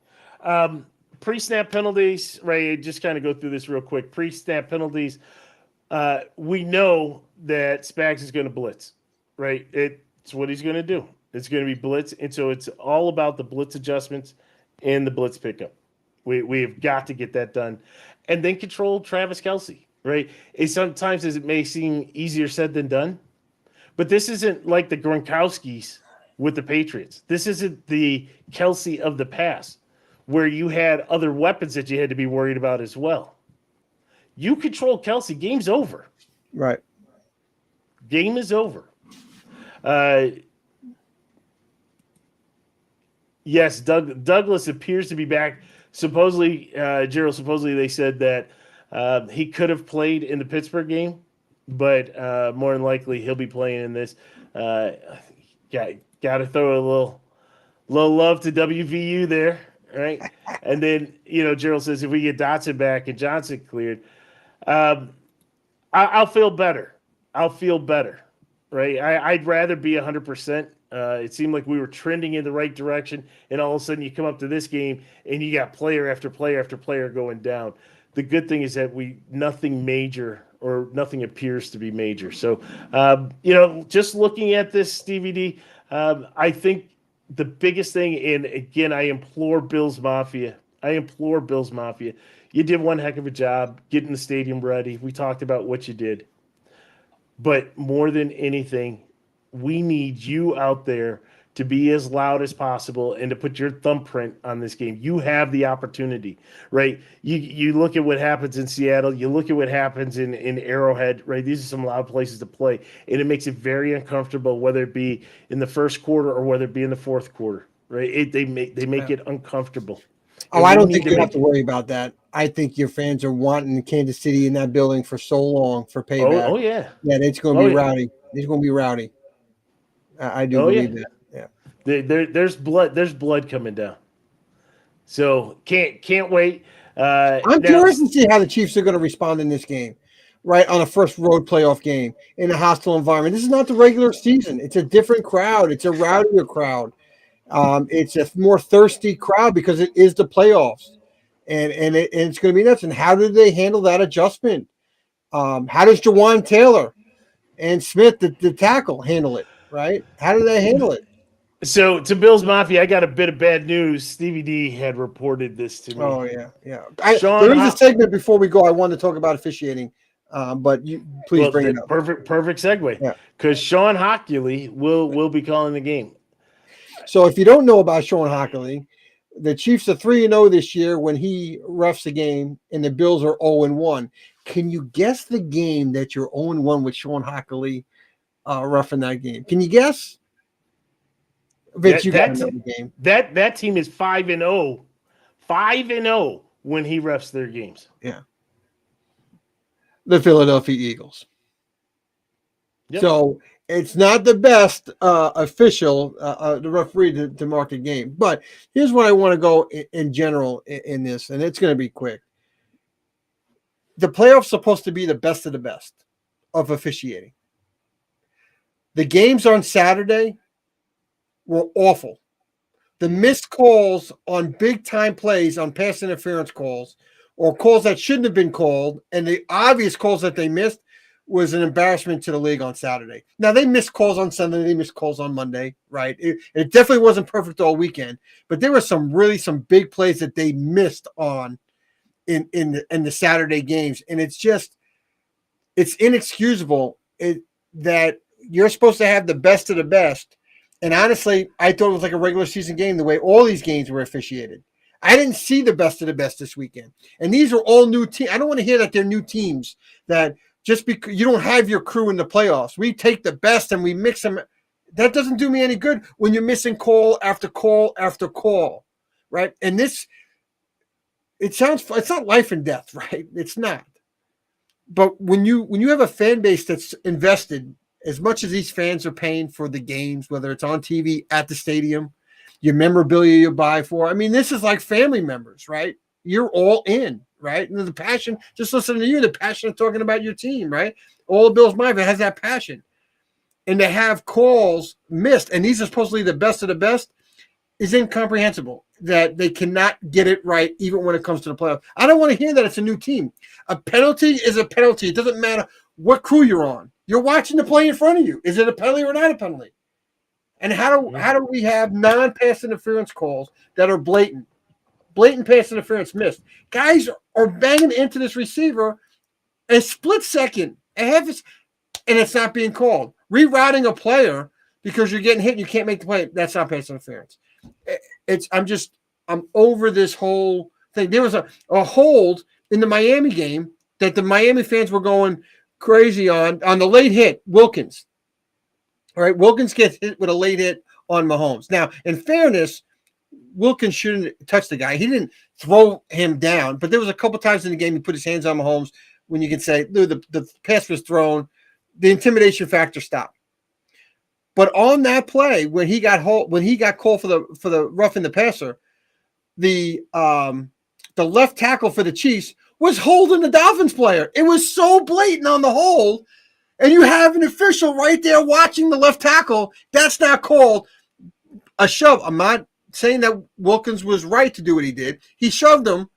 Pre-snap penalties, right? Just kind of go through this real quick. Pre-snap penalties. We know that Spags is going to blitz, right? It's what he's going to do. It's going to be blitz. And so it's all about the blitz adjustments and the blitz pickup. We've got to get that done. And then control Travis Kelce, right? Sometimes it may seem easier said than done, but this isn't like the Gronkowskis with the Patriots. This isn't the Kelce of the past where you had other weapons that you had to be worried about as well. You control Kelce, game's over. Right. Game is over. Yes, Douglas appears to be back. Supposedly, Gerald, they said that he could have played in the Pittsburgh game, but more than likely he'll be playing in this. Got to throw a little love to WVU there, right? And then, Gerald says if we get Dotson back and Johnson cleared, I'll feel better. Right? I'd rather be 100%. It seemed like we were trending in the right direction, and all of a sudden you come up to this game and you got player after player after player going down. The good thing is that nothing major or nothing appears to be major. So, just looking at this, Stevie D, I think the biggest thing, and again, I implore Bills Mafia. You did one heck of a job getting the stadium ready. We talked about what you did. But more than anything, we need you out there to be as loud as possible and to put your thumbprint on this game. You have the opportunity, right? You look at what happens in Seattle. You look at what happens in Arrowhead, right? These are some loud places to play. And it makes it very uncomfortable, whether it be in the first quarter or whether it be in the fourth quarter, right? They make it uncomfortable. Oh, I don't think you have to worry about that. I think your fans are wanting Kansas City in that building for so long for payback. Oh yeah. Yeah, it's going to be rowdy. It's going to be rowdy. I do believe that. Yeah. There's blood coming down. So can't wait. I'm curious to see how the Chiefs are going to respond in this game, right? On a first road playoff game in a hostile environment. This is not the regular season. It's a different crowd. It's a rowdier crowd. It's a more thirsty crowd because it is the playoffs, and it's going to be nuts. And how do they handle that adjustment? How does Jawan Taylor and Smith, the tackle, handle it, right? How do they handle it? So to Bills Mafia, I got a bit of bad news. Stevie D had reported this to me. Oh, yeah. Sean There is a segment before we go I want to talk about officiating, but you please bring it up. Perfect segue. Yeah. Because Sean Hockley will be calling the game. So if you don't know about Sean Hockley, the Chiefs are 3-0 this year when he refs a game, and the Bills are 0-1. Can you guess the game that you're 0-1 with Sean Hockley roughing that game? Can you guess? Vince, you got to know the game. That team is 5-0. 5-0 when he refs their games. Yeah. The Philadelphia Eagles. Yep. So it's not the best official, the referee to mark the game. But here's what I want to go in general in this, and it's going to be quick. The playoffs are supposed to be the best of the best of officiating. The games on Saturday were awful. The missed calls on big-time plays on pass interference calls or calls that shouldn't have been called, and the obvious calls that they missed was an embarrassment to the league on Saturday. Now, they missed calls on Sunday. They missed calls on Monday, right? It definitely wasn't perfect all weekend, but there were some big plays that they missed on in the Saturday games, and it's inexcusable that you're supposed to have the best of the best. And honestly, I thought it was like a regular season game the way all these games were officiated. I didn't see the best of the best this weekend. And these are all new teams. I don't want to hear that they're new teams, that just because you don't have your crew in the playoffs. We take the best and we mix them. That doesn't do me any good when you're missing call after call after call, right? And it's not life and death, right? It's not. But when you have a fan base that's invested as much as these fans are paying for the games, whether it's on TV, at the stadium, your memorabilia you buy for. I mean, this is like family members, right? You're all in, right? And the passion, just listening to you, the passion of talking about your team, right? All the Bills Mafia has that passion. And to have calls missed, and these are supposedly the best of the best, is incomprehensible that they cannot get it right even when it comes to the playoffs. I don't want to hear that it's a new team. A penalty is a penalty. It doesn't matter what crew you're on. You're watching the play in front of you. Is it a penalty or not a penalty? And how do we have non-pass interference calls that are blatant pass interference missed? Guys are banging into this receiver a split second, and it's not being called. Rerouting a player because you're getting hit and you can't make the play, that's not pass interference. I'm over this whole thing. There was a hold in the Miami game that the Miami fans were going crazy on the late hit, Wilkins. All right, Wilkins gets hit with a late hit on Mahomes. Now, in fairness, Wilkins shouldn't touch the guy. He didn't throw him down, but there was a couple times in the game he put his hands on Mahomes when you can say the pass was thrown, the intimidation factor stopped. But on that play, when he got called for the roughing the passer, the left tackle for the Chiefs was holding the Dolphins player. It was so blatant on the hold, and you have an official right there watching the left tackle. That's not called a shove. I'm not saying that Wilkins was right to do what he did. He shoved him.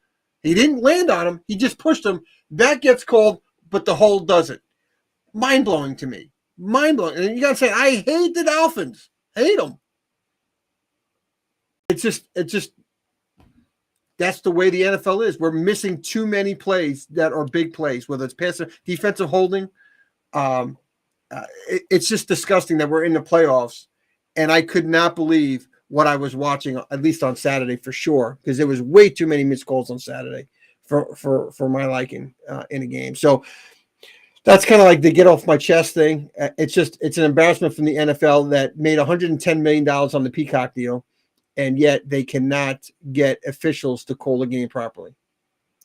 He didn't land on him. He just pushed him. That gets called, but the hold doesn't. Mind-blowing to me. Mind-blowing. And you got to say, I hate the Dolphins. Hate them. It's just that's the way the NFL is. We're missing too many plays that are big plays, whether it's passive, defensive holding. It's just disgusting that we're in the playoffs, and I could not believe what I was watching, at least on Saturday for sure, because there was way too many missed calls on Saturday for my liking in a game. So that's kind of like the get off my chest thing. It's an embarrassment from the NFL that made $110 million on the Peacock deal, and yet they cannot get officials to call the game properly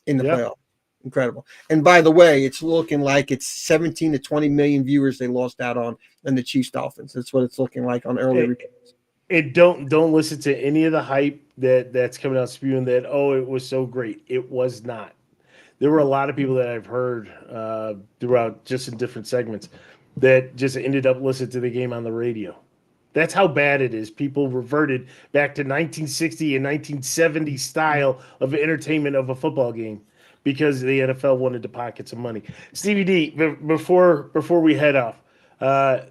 in the playoff. Incredible. And by the way, it's looking like it's 17 to 20 million viewers they lost out on the Chiefs Dolphins. That's what it's looking like on early reports. And don't listen to any of the hype that's coming out spewing that, it was so great. It was not. There were a lot of people that I've heard throughout just in different segments that just ended up listening to the game on the radio. That's how bad it is. People reverted back to 1960 and 1970 style of entertainment of a football game because the NFL wanted to pocket some money. Stevie D, before we head off, Uh,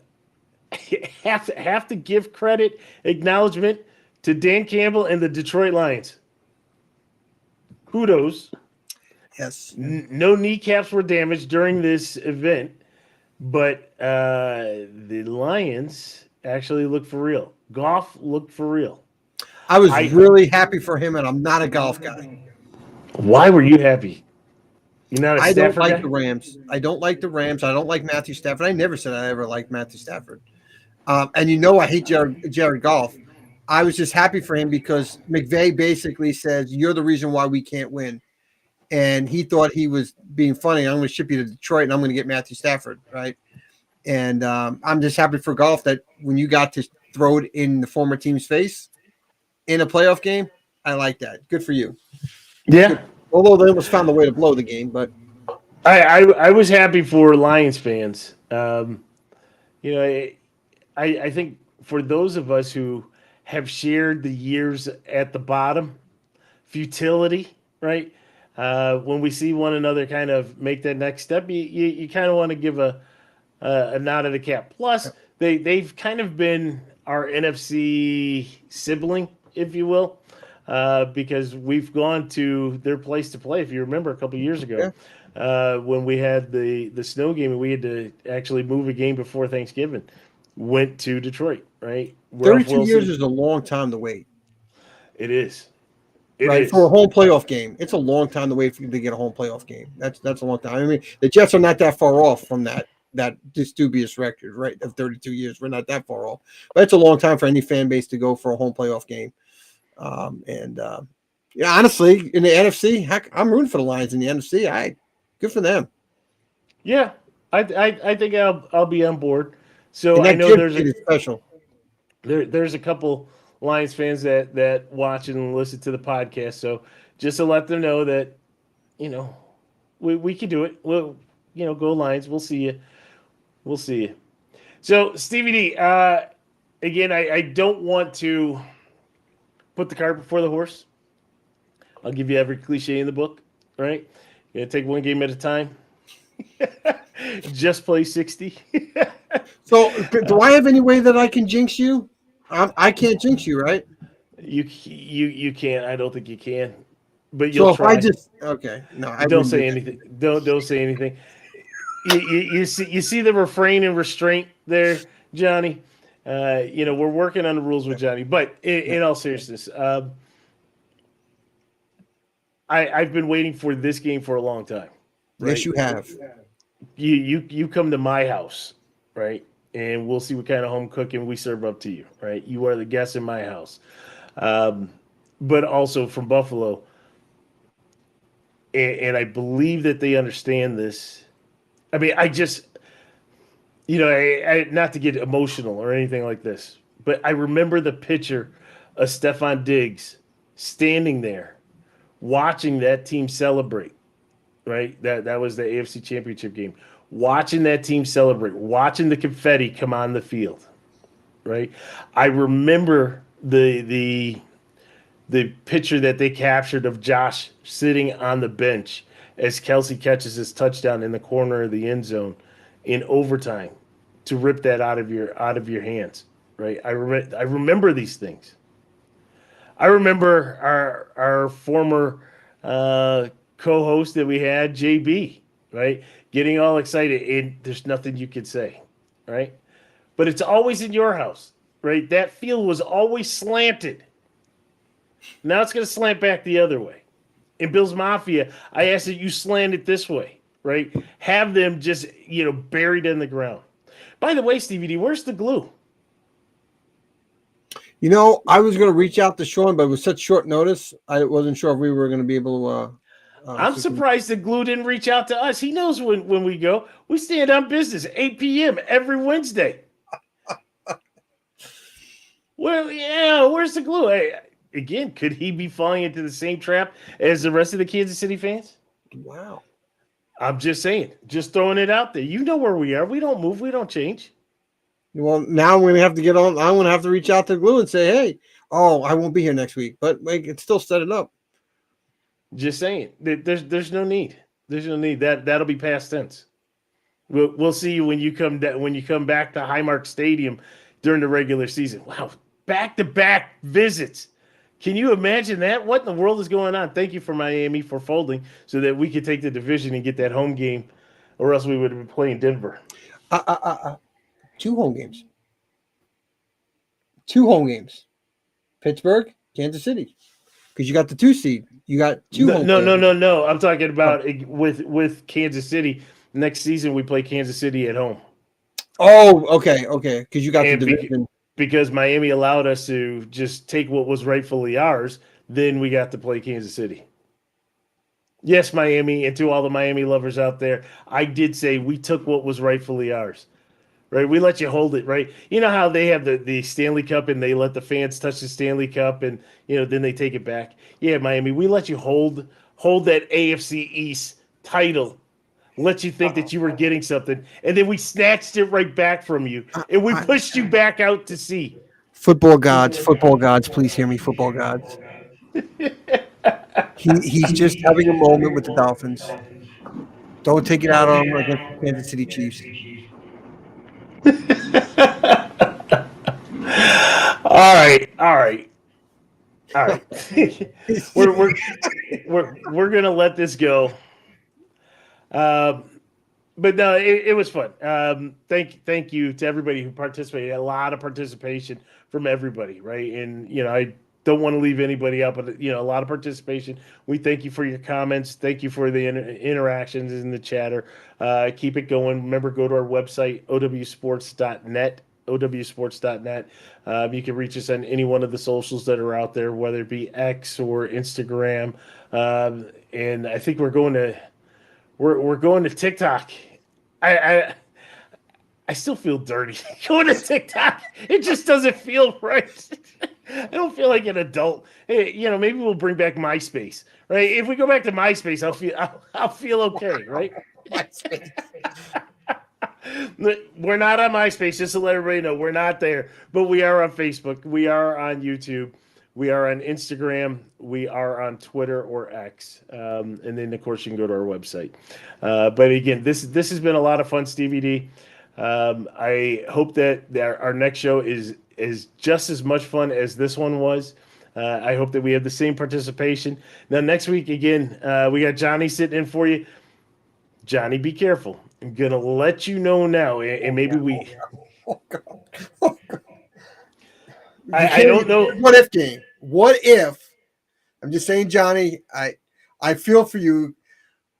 have to give credit, acknowledgement to Dan Campbell and the Detroit Lions. Kudos. Yes. No kneecaps were damaged during this event, but the Lions actually look for real. Goff looked for real. I was really happy for him, and I'm not a golf guy. Why were you happy? You're not a I don't Stafford like guy? the Rams. I don't like the Rams. I don't like Matthew Stafford. I never said I ever liked Matthew Stafford. And I hate Jared Goff. I was just happy for him because McVay basically says, "You're the reason why we can't win." And he thought he was being funny. I'm going to ship you to Detroit, and I'm going to get Matthew Stafford, right? And I'm just happy for Goff that when you got to throw it in the former team's face in a playoff game, I like that. Good for you. Yeah. Good. Although they almost found a way to blow the game, but I was happy for Lions fans. I think for those of us who have shared the years at the bottom, futility, right? When we see one another kind of make that next step, you kind of want to give a nod of the cap. Plus, they've kind of been our NFC sibling, if you will, because we've gone to their place to play. If you remember, a couple years ago, when we had the snow game and we had to actually move a game before Thanksgiving, went to Detroit. Right, 32 years is a long time to wait. It is. Right, for a home playoff game, it's a long time to wait to get a home playoff game. That's a long time. I mean, the Jets are not that far off from that this dubious record, right, of 32 years. We're not that far off, but it's a long time for any fan base to go for a home playoff game. Honestly, in the NFC, heck, I'm rooting for the Lions in the NFC. Good for them. Yeah, I think I'll be on board. So I know there's special. There's a couple Lions fans that watch and listen to the podcast. So just to let them know that, we can do it. We'll, go Lions. We'll see you. We'll see you. So Stevie D, again, I don't want to put the cart before the horse. I'll give you every cliche in the book. All right, you're gonna take one game at a time. Just play 60. So do I have any way that I can jinx you? I can't jinx you, right? You can't. I don't think you can. But you'll try. I just no, don't say anything. Don't say anything. You see the refrain and restraint there, Johnny. We're working on the rules with Johnny. But in all seriousness, I've been waiting for this game for a long time. Right? Yes, you have. You come to my house, right? And we'll see what kind of home cooking we serve up to you, right? You are the guest in my house. But also from Buffalo. And I believe that they understand this. I mean, I just, I not to get emotional or anything like this, but I remember the picture of Stefon Diggs standing there watching that team celebrate, right? That was the AFC Championship game. Watching that team celebrate, watching the confetti come on the field, right? I remember the picture that they captured of Josh sitting on the bench as Kelsey catches his touchdown in the corner of the end zone in overtime to rip that out of your hands, right? I remember these things. I remember our former co-host that we had, JB, right? Getting all excited, and there's nothing you could say, right? But it's always in your house, right? That field was always slanted. Now it's going to slant back the other way. In Bill's Mafia, I asked that you slant it this way, right? Have them just, buried in the ground. By the way, Stevie D, where's the glue? I was going to reach out to Sean, but with such short notice, I wasn't sure if we were going to be able to. I'm surprised the glue didn't reach out to us. He knows when we go. We stand on business 8 p.m. every Wednesday. Well, yeah, where's the glue? Hey, again, could he be falling into the same trap as the rest of the Kansas City fans? Wow. I'm just saying, just throwing it out there. You know where we are. We don't move. We don't change. Well, now I'm going to have to get on. I'm going to have to reach out to Glue and say, hey, I won't be here next week, but we can still set it up. Just saying. There's no need. There's no need. That'll be past tense. We'll see you when you come back to Highmark Stadium during the regular season. Wow, back-to-back visits. Can you imagine that? What in the world is going on? Thank you for Miami for folding so that we could take the division and get that home game, or else we would have been playing Denver. 2 home games. 2 home games. Pittsburgh, Kansas City. Because you got the 2 seed. You got 2 home games. No. I'm talking about with Kansas City. Next season, we play Kansas City at home. Oh, okay. Because you got the division. Because Miami allowed us to just take what was rightfully ours, then we got to play Kansas City. Yes, Miami, and to all the Miami lovers out there, I did say we took what was rightfully ours. Right? We let you hold it, right? You know how they have the Stanley Cup and they let the fans touch the Stanley Cup and then they take it back. Yeah, Miami, we let you hold that AFC East title. Let you think that you were getting something, and then we snatched it right back from you, and we pushed you back out to sea. Football gods, please hear me, football gods. He's just having a moment with the Dolphins. Don't take it out on him against the Kansas City Chiefs. All right. we're gonna let this go. But no, it was fun. Thank you to everybody who participated. A lot of participation from everybody, right? And I don't want to leave anybody out, but a lot of participation. We thank you for your comments. Thank you for the interactions in the chatter. Keep it going. Remember, go to our website, owsports.net. owsports.net. You can reach us on any one of the socials that are out there, whether it be X or Instagram. And I think we're going to TikTok. I still feel dirty going to TikTok. It just doesn't feel right. I don't feel like an adult. Hey, maybe we'll bring back MySpace, right? If we go back to MySpace, I'll feel okay, right? We're not on MySpace, just to let everybody know. We're not there, but we are on Facebook. We are on YouTube. We are on Instagram. We are on Twitter or X. And then, of course, you can go to our website. But again, this has been a lot of fun, Stevie D. I hope that our next show is just as much fun as this one was. I hope that we have the same participation. Now, next week, again, we got Johnny sitting in for you. Johnny, be careful. I'm going to let you know now, and maybe we... Oh, God. I don't know. What if game? What if? I'm just saying, Johnny. I feel for you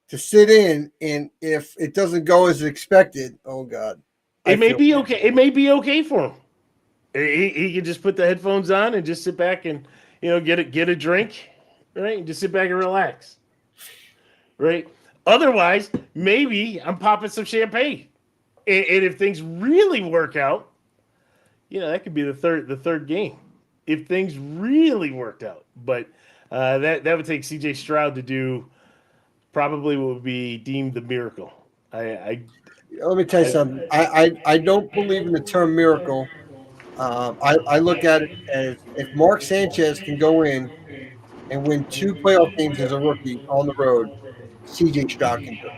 to sit in, and if it doesn't go as expected, oh God, it may be okay. It may be okay for him. He can just put the headphones on and just sit back and get a drink, right? And just sit back and relax, right? Otherwise, maybe I'm popping some champagne, and if things really work out. That could be the third game if things really worked out. But that would take C.J. Stroud to do probably what would be deemed the miracle. Let me tell you something. I don't believe in the term miracle. I look at it as if Mark Sanchez can go in and win 2 playoff games as a rookie on the road, C.J. Stroud can do it.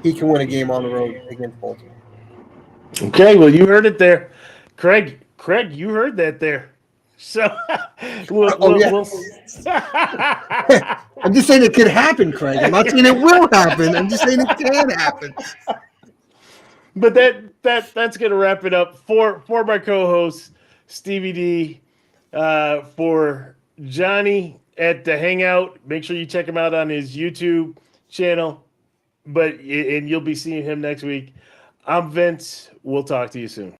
He can win a game on the road against Baltimore. Okay, well, you heard it there. Craig, you heard that there. So, I'm just saying it could happen, Craig. I'm not saying it will happen. I'm just saying it can happen. But that's going to wrap it up for my co-host, Stevie D, for Johnny at the Hangout. Make sure you check him out on his YouTube channel. And you'll be seeing him next week. I'm Vince. We'll talk to you soon.